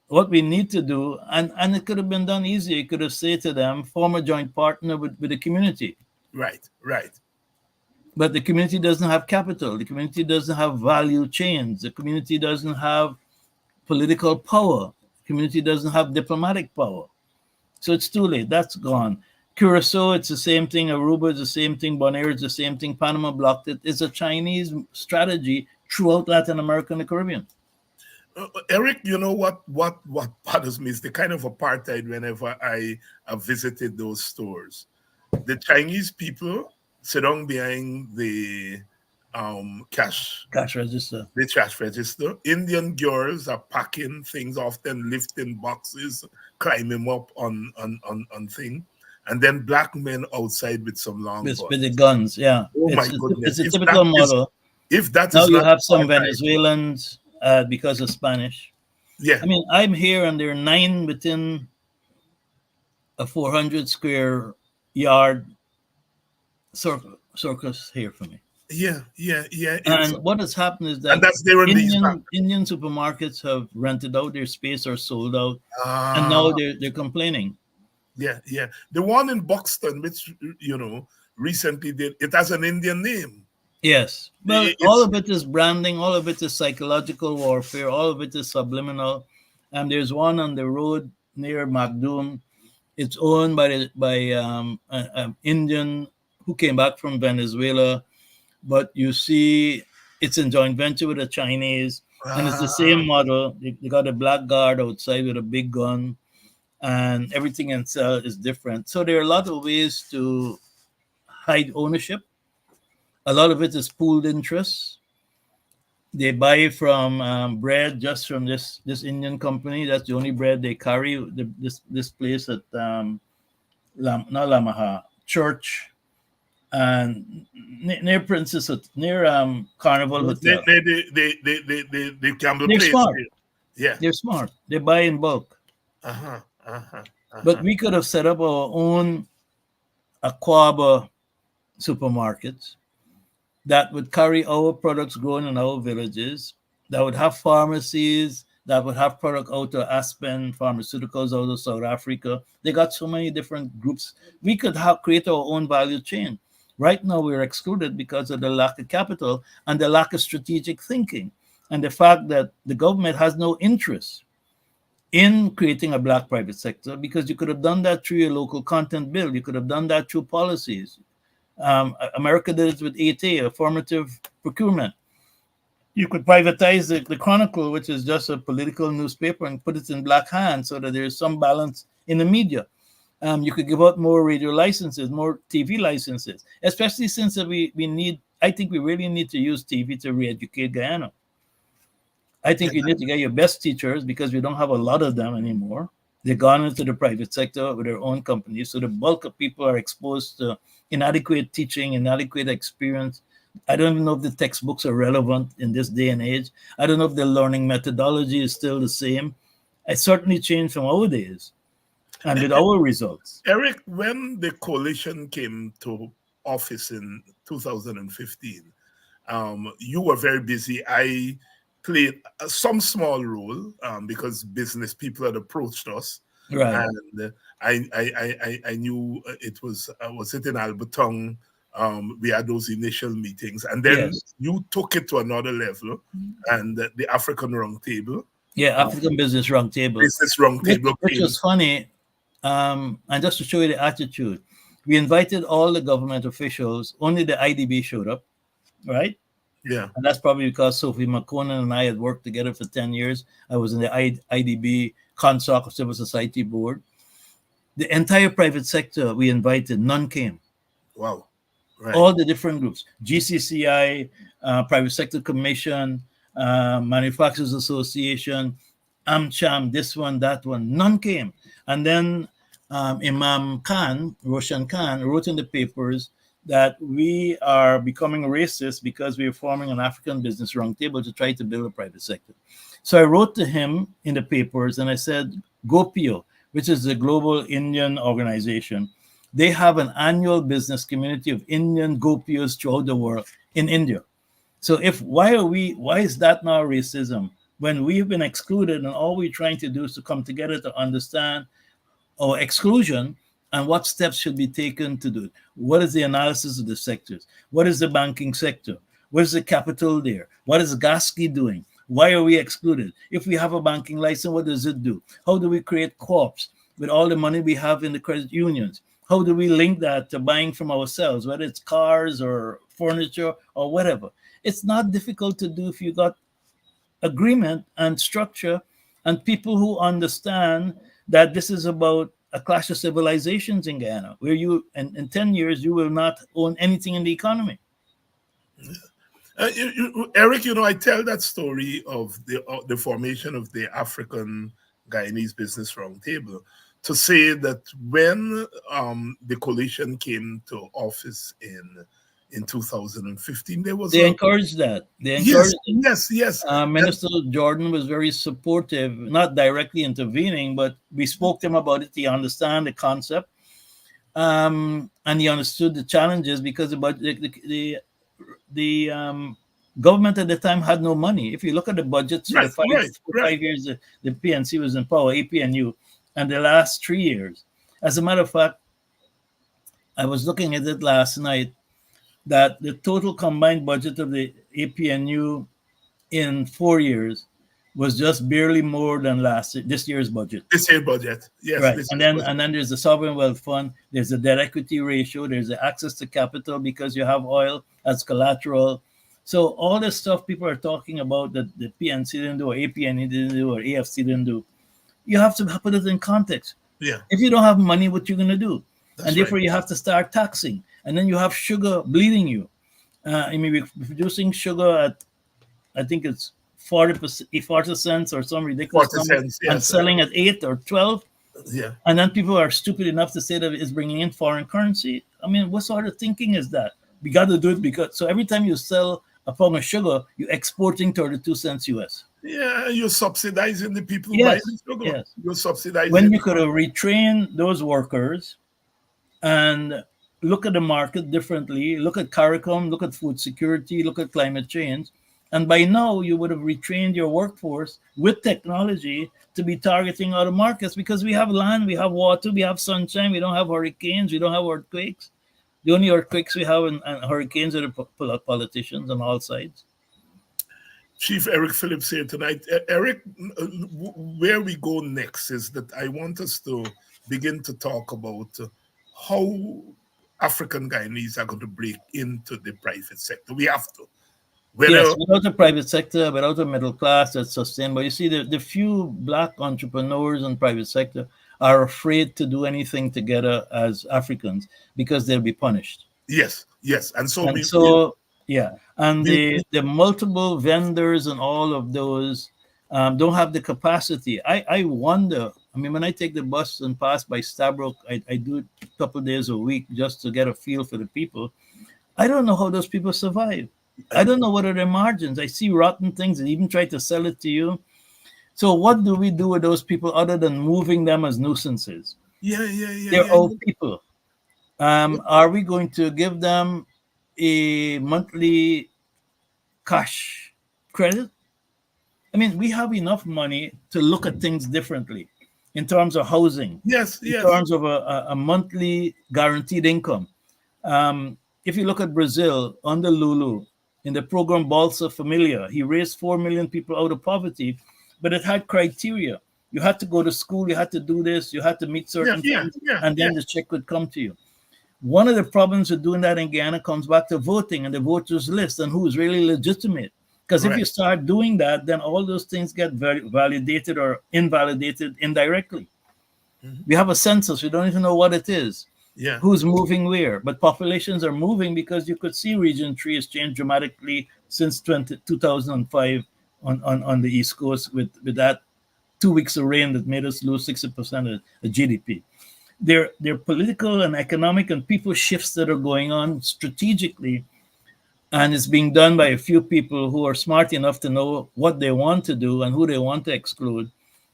What we need to do, and it could have been done easier, you could have said to them, form a joint partner with the community. Right. But the community doesn't have capital. The community doesn't have value chains. The community doesn't have political power. The community doesn't have diplomatic power. So it's too late. That's gone. Curacao, it's the same thing. Aruba is the same thing. Bonaire is the same thing. Panama blocked it. It's a Chinese strategy throughout Latin America and the Caribbean. Eric, you know what bothers me is the kind of apartheid whenever I have visited those stores. The Chinese people sit down behind the cash register. The cash register. Indian girls are packing things, often lifting boxes, climbing up on thing. And then black men outside with some long guns. With the guns, yeah. Oh my goodness. It's a typical model. If that now is you not have some apartheid, Venezuelans because of Spanish. Yeah. I mean, I'm here and there are 9 within a 400 square yard circus here for me. Yeah. And what has happened is that Indian supermarkets have rented out their space or sold out, and now they're complaining. Yeah. The one in Buxton, which recently did, it has an Indian name. Yes. Well, all of it is branding, all of it is psychological warfare, all of it is subliminal. And there's one on the road near Macdoom. It's owned by an Indian who came back from Venezuela. But you see, it's in joint venture with a Chinese. And it's the same model. They got a black guard outside with a big gun. And everything inside is different. So there are a lot of ways to hide ownership. A lot of it is pooled interests. They buy from bread just from this Indian company. That's the only bread they carry. This place at not Lamaha Church and near Princess, near Carnival Hotel. They Campbell They're Place. smart. Yeah, they're smart. They buy in bulk. But we could have set up our own Aquaba supermarkets that would carry our products grown in our villages, that would have pharmacies, that would have product out of Aspen Pharmaceuticals out of South Africa. They got so many different groups. We could create our own value chain. Right now, we're excluded because of the lack of capital and the lack of strategic thinking and the fact that the government has no interest in creating a black private sector, because you could have done that through your local content bill. You could have done that through policies. America did it with 8A, affirmative procurement. You could privatize the Chronicle, which is just a political newspaper, and put it in black hands so that there's some balance in the media. You could give out more radio licenses, more TV licenses, especially since we need, I think we really need to use TV to re-educate Guyana. I think you need to get your best teachers, because we don't have a lot of them anymore. They've gone into the private sector with their own companies. So the bulk of people are exposed to inadequate teaching, inadequate experience. I don't even know if the textbooks are relevant in this day and age. I don't know if the learning methodology is still the same. It certainly changed from our days. and with our results. Eric, when the coalition came to office in 2015, you were very busy. I played some small role because business people had approached us, Right. and I knew was it in Alberton. We had those initial meetings, and then Yes. you took it to another level, and the African Roundtable, Yeah, African Business Roundtable, Business Roundtable which came. was funny. And just to show you the attitude, we invited all the government officials. Only the IDB showed up, right? Yeah, And that's probably because Sophie McConan and I had worked together for 10 years. I was in the IDB CONSOC Civil Society Board. The entire private sector we invited, none came. wow, right. All the different groups, GCCI, Private Sector Commission, Manufacturers Association, AmCham, this one, that one, none came. And then Imam Khan, Roshan Khan, wrote in the papers that we are becoming racist because we are forming an African business roundtable to try to build a private sector. So I wrote to him in the papers and I said, GoPio, which is the Global Indian Organization, they have an annual business community of Indian Gopios throughout the world in India. So why is that now racism when we've been excluded and all we're trying to do is to come together to understand our exclusion and what steps should be taken to do it? What is the analysis of the sectors? What is the banking sector? What is the capital there? What is GASCI doing? Why are we excluded? If we have a banking license, what does it do? How do we create co-ops with all the money we have in the credit unions? How do we link that to buying from ourselves, whether it's cars or furniture or whatever? It's not difficult to do if you got agreement and structure and people who understand that this is about a clash of civilizations in Guyana, where you, in 10 years, you will not own anything in the economy. Eric, I tell that story of the formation of the African Guyanese Business Roundtable to say that when the coalition came to office in 2015, they encouraged that. They encouraged yes. Minister Jordan was very supportive, not directly intervening, but we spoke to him about it. He understand the concept, and he understood the challenges because the government at the time had no money. If you look at the budgets for the 5 years the PNC was in power, APNU, and the last 3 years. As a matter of fact, I was looking at it last night, that the total combined budget of the APNU in 4 years was just barely more than this year's budget. This year's budget, yes. Right, and then there's the sovereign wealth fund. There's the debt equity ratio. There's the access to capital because you have oil as collateral. So all this stuff people are talking about that the PNC didn't do, or APNE didn't do, or AFC didn't do, you have to put it in context. Yeah. If you don't have money, what you're going to do? That's and therefore right. You have to start taxing. And then you have sugar bleeding you. We're producing sugar at, I think it's 40 cents or some ridiculous number, cents, yes, and selling at 8 or 12. Yeah. And then people are stupid enough to say that it's bringing in foreign currency. I mean, what sort of thinking is that? We got to do it because, so every time you sell a pound of sugar, you're exporting 32 cents US. Yeah, you're subsidizing the people who buy the sugar. Yes. You're subsidizing. When you could have retrained those workers and look at the market differently, look at CARICOM, look at food security, look at climate change. And by now, you would have retrained your workforce with technology to be targeting other markets because we have land, we have water, we have sunshine, we don't have hurricanes, we don't have earthquakes. The only earthquakes we have and hurricanes are the politicians on all sides. Chief Eric Phillips here tonight. Eric, where we go next is that I want us to begin to talk about how African Guyanese are going to break into the private sector. We have to. Yes, without a private sector, without a middle class that's sustainable. You see, the few Black entrepreneurs in private sector are afraid to do anything together as Africans because they'll be punished. Yes. And the multiple vendors and all of those don't have the capacity. I wonder, when I take the bus and pass by Stabroek, I do it a couple of days a week just to get a feel for the people. I don't know how those people survive. I don't know what are their margins. I see rotten things and even try to sell it to you. So what do we do with those people other than moving them as nuisances? They're yeah. old people. Are we going to give them a monthly cash credit? I mean, we have enough money to look at things differently in terms of housing, Yes, in yes. terms of a monthly guaranteed income. If you look at Brazil under Lulu, in the program Bolsa Familia, he raised 4 million people out of poverty, but it had criteria. You had to go to school, you had to do this, you had to meet Yeah, certain yeah, things, yeah, and yeah. then the check would come to you. One of the problems with doing that in Guyana comes back to voting and the voters list and who's really legitimate. Because if Right. you start doing that, then all those things get validated or invalidated indirectly. Mhm. We have a census, we don't even know what it is, Yeah. who's moving where, but populations are moving because you could see Region 3 has changed dramatically since 2005 on the East Coast with that 2 weeks of rain that made us lose 60% of the GDP. There are political and economic and people shifts that are going on strategically, and it's being done by a few people who are smart enough to know what they want to do and who they want to exclude.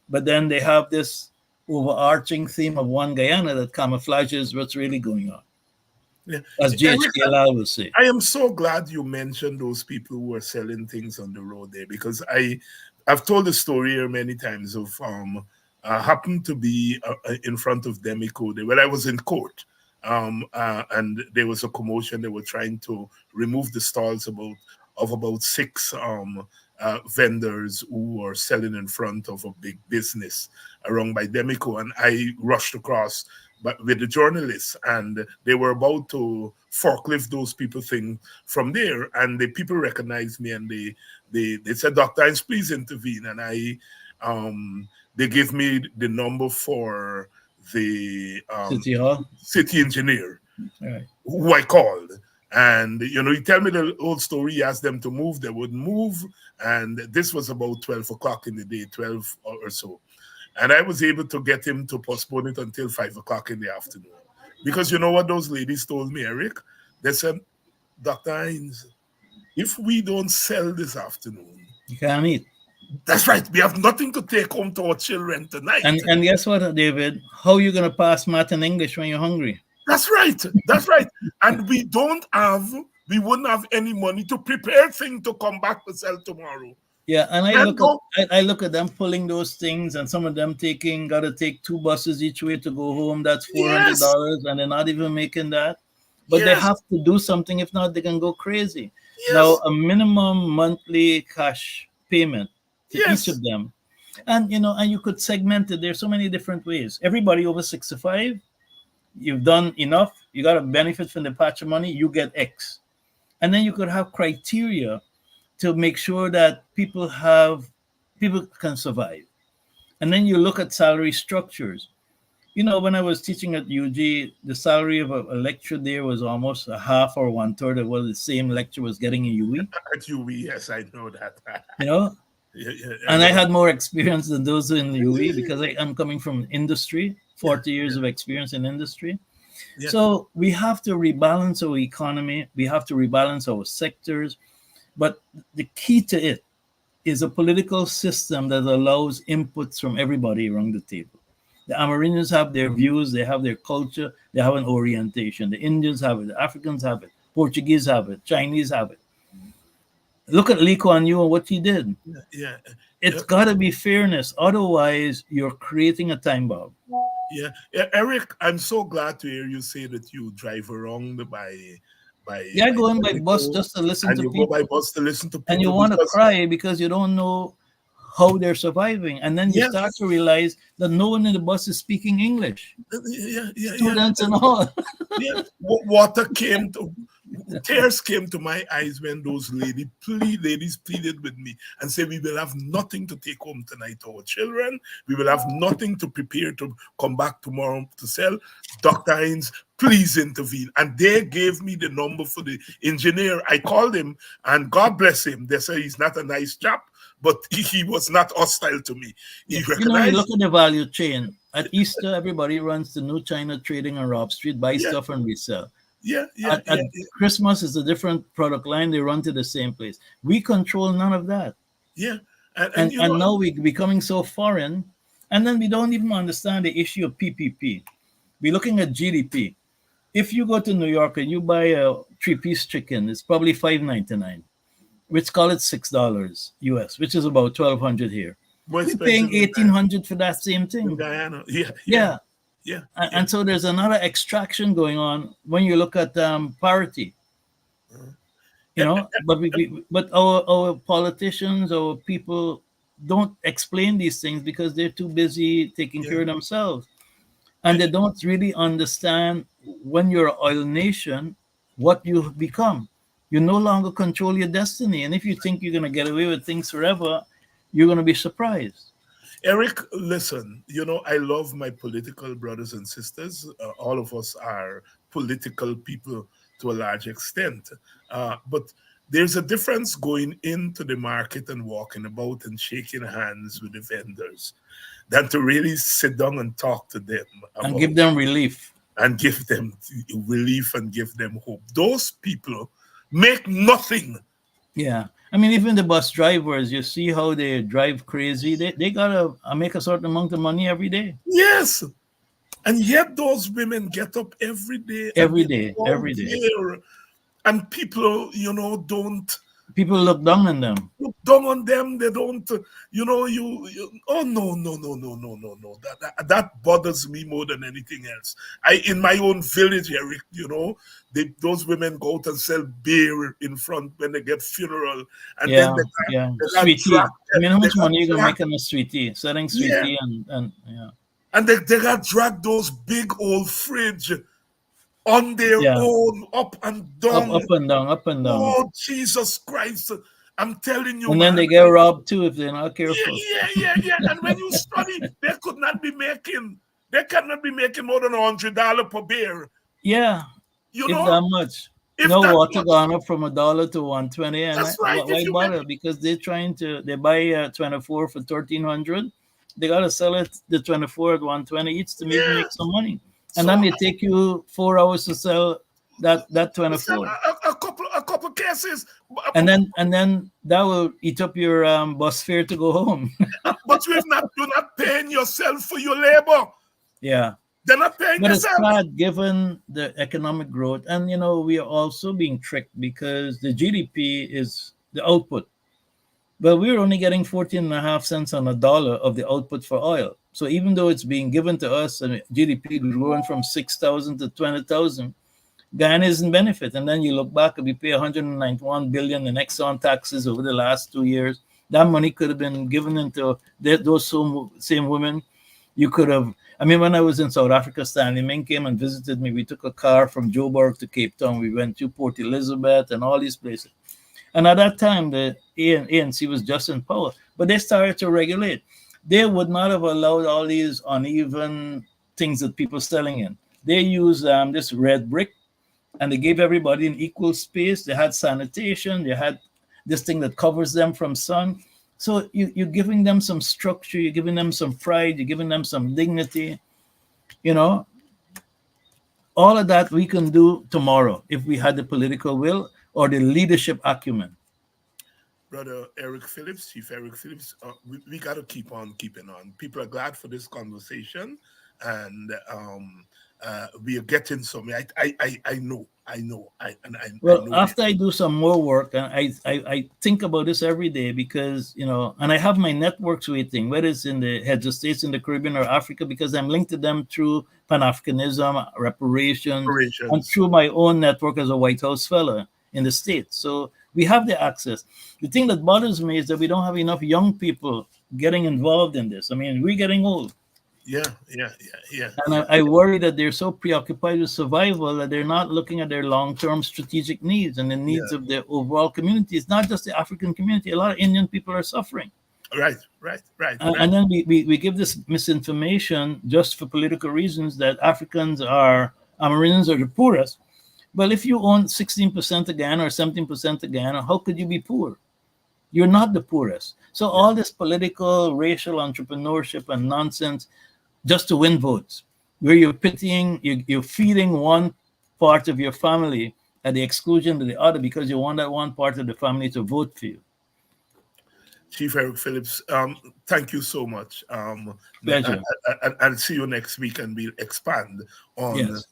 But then they have this overarching theme of one Guyana that camouflages what's really going on, Yeah. as Eric, GHK Lal will say. I am so glad you mentioned those people who are selling things on the road there, because I've told the story here many times of happened to be in front of Demico there when I was in court, and there was a commotion. They were trying to remove the stalls about six vendors who were selling in front of a big business around by Demico, and I rushed across but with the journalists, and they were about to forklift those people thing from there, and the people recognized me, and they said, Dr. Hines, please intervene. And they gave me the number for the City Hall. city engineer All right. who I called. And he tell me the old story. He asked them to move, they wouldn't move. And this was about 12 o'clock in the day, 12 or so. And I was able to get him to postpone it until 5 o'clock in the afternoon. Because you know what those ladies told me, Eric? They said, Dr. Hines, if we don't sell this afternoon, You can't eat. that's right, we have nothing to take home to our children tonight. And guess what, David? How are you going to pass math and English when you're hungry? That's right. That's right. And we wouldn't have any money to prepare things to come back to sell tomorrow. Yeah, and Then I look at them pulling those things, and some of them gotta take 2 buses each way to go home. That's $400, Yes. and they're not even making that. But they Yes. have to do something. If not, they can go crazy. Now, Yes. a minimum monthly cash payment to each Yes. of them, and and you could segment it. There's so many different ways. Everybody over 65, you've done enough. You got to benefit from the patrimony. You get X, and then you could have criteria to make sure that people can survive. And then you look at salary structures. When I was teaching at UG, the salary of a lecture there was almost a half or 1/3 of what the same lecture was getting in UE. At UE, yes, I know that. Yeah, And I had more experience than those in the UE because I'm coming from industry, 40 years of experience in industry. Yeah. So we have to rebalance our economy. We have to rebalance our sectors. But the key to it is a political system that allows inputs from everybody around the table. The Amerindians have their views, they have their culture, they have an orientation. The Indians have it, the Africans have it, Portuguese have it, Chinese have it. Look at Lee Kuan Yew and what he did. Yeah. It's got to be fairness. Otherwise, you're creating a time bomb. Yeah. Eric, I'm so glad to hear you say that you drive around by Yeah, going by bus just to listen and to you people. go by bus to listen to people. And you want to cry because you don't know how they're surviving. And then you start to realize that no one in the bus is speaking English. Students and all. Yeah. Tears came to my eyes when those ladies pleaded with me and said, we will have nothing to take home tonight to our children. We will have nothing to prepare to come back tomorrow to sell. Dr. Hines, please intervene. And they gave me the number for the engineer. I called him, and God bless him. They say he's not a nice chap, but he was not hostile to me. You look at the value chain. At Easter, everybody runs to New China Trading on Rob Street, buy stuff and resell. At Christmas is a different product line. They run to the same place. We control none of that. Yeah. And now we're becoming so foreign. And then we don't even understand the issue of PPP. We're looking at GDP. If you go to New York and you buy a 3-piece chicken, it's probably $5.99. Let's call it $6 US, which is about 1,200 here. More We're paying expensive in 1,800 for that same in thing. Guyana. Yeah, Yeah. yeah. And so there's another extraction going on when you look at parity. You know, but our politicians, our people don't explain these things because they're too busy taking care of themselves. And they don't really understand when you're an oil nation, what you've become. You no longer control your destiny. And if you think you're going to get away with things forever, you're going to be surprised. Eric, listen, I love my political brothers and sisters. All of us are political people to a large extent. But there's a difference going into the market and walking about and shaking hands with the vendors than to really sit down and talk to them and give them relief. And give them relief and give them hope. Those people make nothing. Yeah. I mean, even the bus drivers, you see how they drive crazy. They gotta make a certain amount of money every day. Yes. And yet those women get up every day. Every day. And people, don't. People look down on them. Look down on them. They don't, oh, no. That bothers me more than anything else. In my own village, Eric, those women go out and sell beer in front when they get funeral. And then they sweetie. I mean, how much money you going to make on a sweetie? Selling sweetie and yeah. And they got dragged those big old fridge on their own, up and down. Up and down. Oh, Jesus Christ. I'm telling you. And then they get robbed too if they're not careful. Yeah. And when you study, they cannot be making more than $100 per beer. Yeah. If that much. Water gone up from $1 to $1.20. And that's right. Why bother? Because they buy 24 for $1,300. They gotta sell it the 24 at $1.20 each to make some money. And then it take you 4 hours to sell that 24. A couple cases. And then that will eat up your bus fare to go home. But you're not paying yourself for your labor. Yeah. They're not paying but yourself. It's sad given the economic growth. And we are also being tricked because the GDP is the output. Well, we're only getting 14.5 cents on a dollar of the output for oil. So even though it's being given to us and GDP growing from 6,000 to 20,000, Guyana isn't benefit. And then you look back and we pay 191 billion in Exxon taxes over the last 2 years. That money could have been given into those same women. You could have, when I was in South Africa, Stanley Ming came and visited me. We took a car from Joburg to Cape Town. We went to Port Elizabeth and all these places. And at that time, the ANC was just in power, but they started to regulate. They would not have allowed all these uneven things that people selling in. They used this red brick, and they gave everybody an equal space. They had sanitation. They had this thing that covers them from sun. So you're giving them some structure. You're giving them some pride. You're giving them some dignity. All of that we can do tomorrow if we had the political will or the leadership acumen. Brother Eric Phillips, Chief Eric Phillips, we got to keep on keeping on. People are glad for this conversation, and we are getting some. I know. Well, after I do some more work, and I think about this every day because, and I have my networks waiting, whether it's in the heads of states in the Caribbean or Africa, because I'm linked to them through Pan-Africanism, reparations, and through my own network as a White House fellow in the States. So we have the access. The thing that bothers me is that we don't have enough young people getting involved in this. We're getting old. Yeah. And I worry that they're so preoccupied with survival that they're not looking at their long-term strategic needs and the needs of the overall community. It's not just the African community. A lot of Indian people are suffering. Right. And then we give this misinformation just for political reasons that Africans are, Americans are the poorest. Well, if you own 16% of Guyana or 17% of Guyana, how could you be poor? You're not the poorest. So all this political, racial entrepreneurship and nonsense just to win votes, where you're feeding one part of your family at the exclusion of the other because you want that one part of the family to vote for you. Chief Eric Phillips, thank you so much. Pleasure. I'll see you next week, and we'll expand on Yes.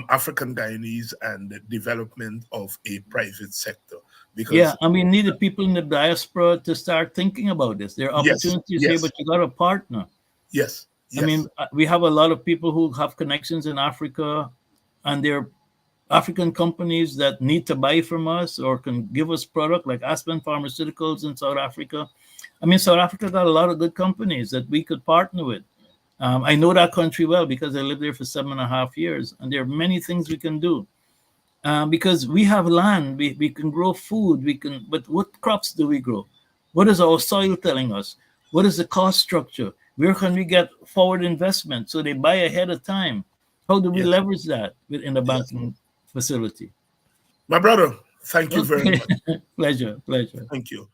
African Guyanese and the development of a private sector. Yeah, Because and we need the people in the diaspora to start thinking about this. There are yes, opportunities here, yes, but you got to partner. yes, I mean, yes, we have a lot of people who have connections in Africa, and they're African companies that need to buy from us or can give us product like Aspen Pharmaceuticals in South Africa. I mean, South Africa got a lot of good companies that we could partner with. I know that country well because I lived there for 7.5 years, and there are many things we can do. Because we have land, we can grow food, but what crops do we grow? What is our soil telling us? What is the cost structure? Where can we get forward investment so they buy ahead of time? How do we yes, leverage that within the yes. banking facility? My brother, thank you very Okay. much. Pleasure, pleasure. Thank you.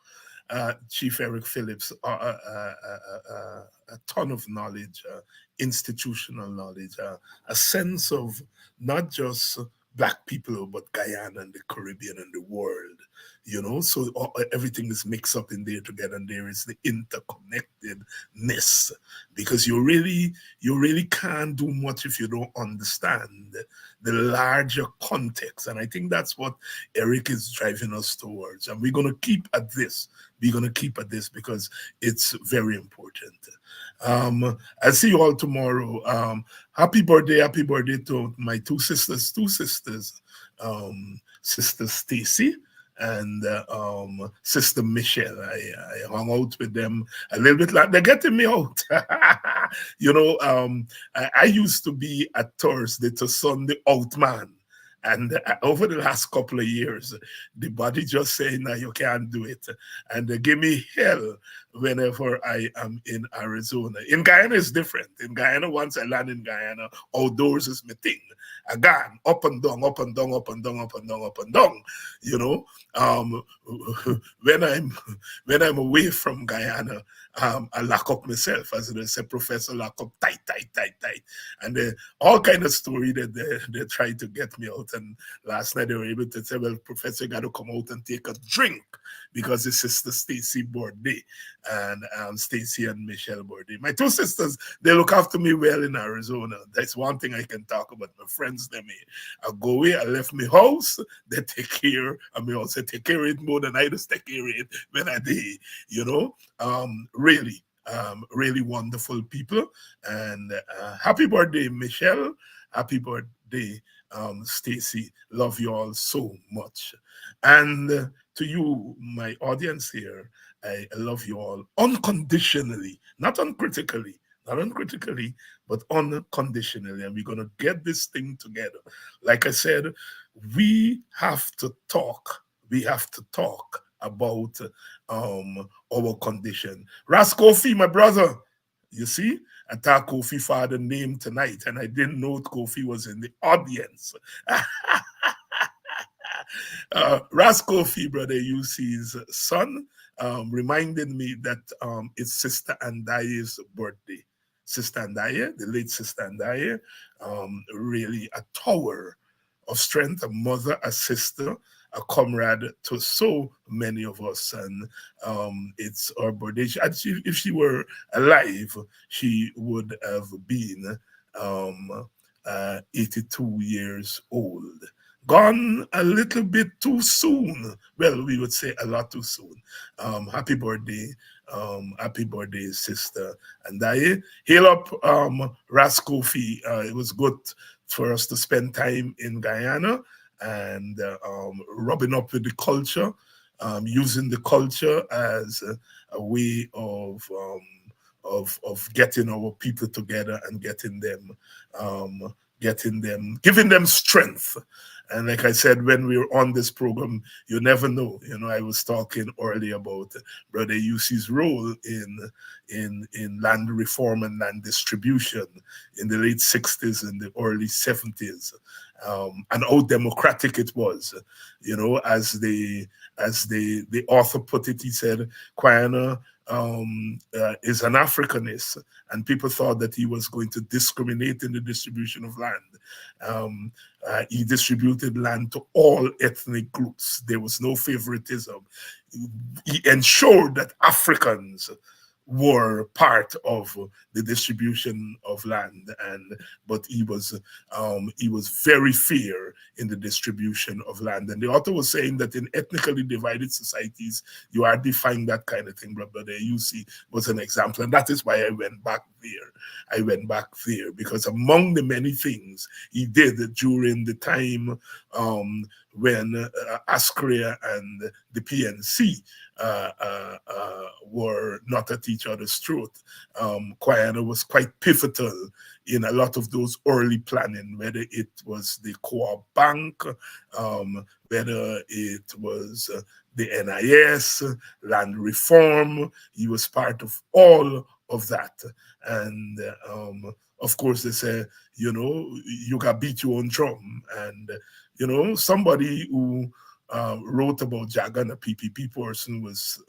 Chief Eric Phillips, a ton of knowledge, institutional knowledge, a sense of not just Black people, but Guyana and the Caribbean and the world. So everything is mixed up in there together, and there is the interconnectedness, because you really can't do much if you don't understand the larger context. And I think that's what Eric is driving us towards. And we're going to keep at this. We're going to keep at this because it's very important. I'll see you all tomorrow. Happy birthday to my two sisters, Sister Stacy and Sister Michelle. I hung out with them a little bit. Like they're getting me out. I used to be a Thursday to Sunday out man. And over the last couple of years, the body just saying, no, you can't do it. And they give me hell whenever I am in Arizona. In Guyana, it's different. In Guyana, once I land in Guyana, outdoors is my thing. Again, up and down, up and down, up and down, up and down, up and down. When I'm away from Guyana, I lock up myself, as they say, Professor, lock up tight. And all kind of story that they try to get me out. And last night they were able to say, well, Professor, you got to come out and take a drink because it's Sister Stacy birthday and Stacy and Michelle birthday. My two sisters, they look after me well in Arizona. That's one thing I can talk about. My friends, them here. I go away, I left my house, they take care. I mean, also take care of it more than I just take care of it when I did, really wonderful people. And happy birthday, Michelle. Happy birthday, Stacy. Love you all so much. And to you, my audience here, I love you all unconditionally, not uncritically, but unconditionally. And we're going to get this thing together. Like I said, we have to talk. We have to talk about our condition. Ras Kofi, my brother, you see, I thought Kofi father name tonight, and I didn't know Kofi was in the audience. Ras Kofi, brother UC's son, reminded me that it's Sister Andaye's birthday. Sister Andaye, the late Sister Andaye, really a tower of strength, a mother, a sister, a comrade to so many of us. And it's our birthday. If she were alive, she would have been 82 years old. Gone a little bit too soon. Well, we would say a lot too soon. Happy birthday, Sister Andaye. Hail up, Ras Kofi. It was good for us to spend time in Guyana and rubbing up with the culture, using the culture as a way of getting our people together and giving them strength. And like I said, when we were on this program, you never know. I was talking earlier about Brother UC's role in land reform and land distribution in the late 60s and the early 70s, and how democratic it was. As the author put it, he said, Guyana is an Africanist, and people thought that he was going to discriminate in the distribution of land. He distributed land to all ethnic groups. There was no favoritism. He ensured that Africans were part of the distribution of land, but he was very fair in the distribution of land. And the author was saying that in ethnically divided societies, you hardly find that kind of thing. But there you see was an example, and that is why I went back there. I went back there because among the many things he did during the time when Askria and the PNC were not at each other's throat. Guyana was quite pivotal in a lot of those early planning, whether it was the Co-op Bank, whether it was the NIS, land reform. He was part of all of that. And of course, they say, you got beat your own drum. And, somebody who wrote about Jagan, a PPP person, was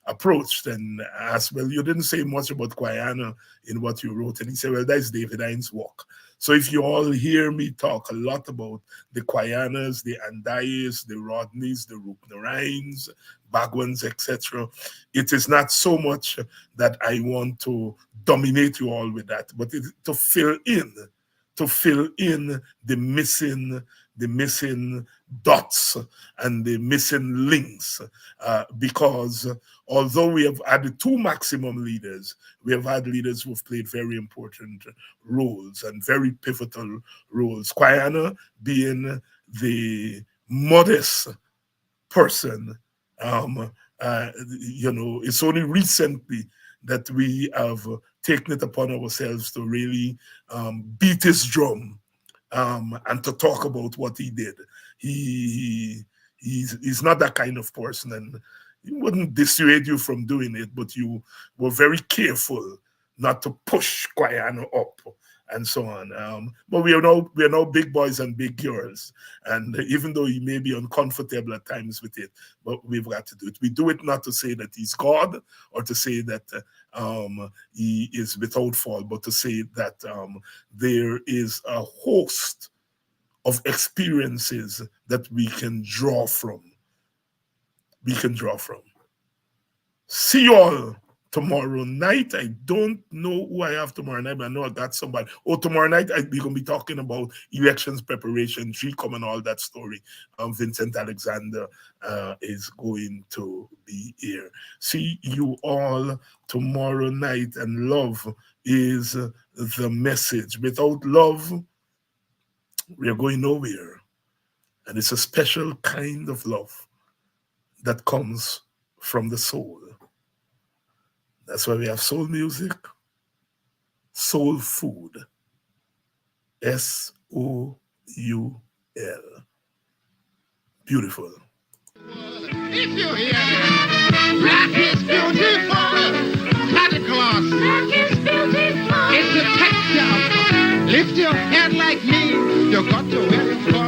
approached and asked, well, you didn't say much about Guyana in what you wrote. And he said, well, that's David Hines' work. So if you all hear me talk a lot about the Guyanas, the Andayes, the Rodneys, the Rupnarines, Bagwans, etc., it is not so much that I want to dominate you all with that, but to fill in the missing dots and the missing links, because although we have had the two maximum leaders, we have had leaders who have played very important roles and very pivotal roles. Guyana being the modest person, it's only recently that we have taken it upon ourselves to really beat his drum and to talk about what he did. He's not that kind of person, and he wouldn't dissuade you from doing it, but you were very careful not to push Guyana up and so on. But we are now big boys and big girls, and even though he may be uncomfortable at times with it, but we've got to do it. We do it not to say that he's God or to say that he is without fault, but to say that there is a host of experiences that we can draw from. See you all tomorrow night. I don't know who I have tomorrow night, but I know I got somebody. Tomorrow night we're going to be talking about elections preparation, GCOM and all that story. Vincent Alexander is going to be here. See you all tomorrow night, and love is the message. Without love, we are going nowhere. And it's a special kind of love that comes from the soul. That's why we have soul music, soul food, SOUL. Beautiful. If you hear black is beautiful, Santa Claus. Black is beautiful. It's a textile. Lift your head like me. You got to wear it for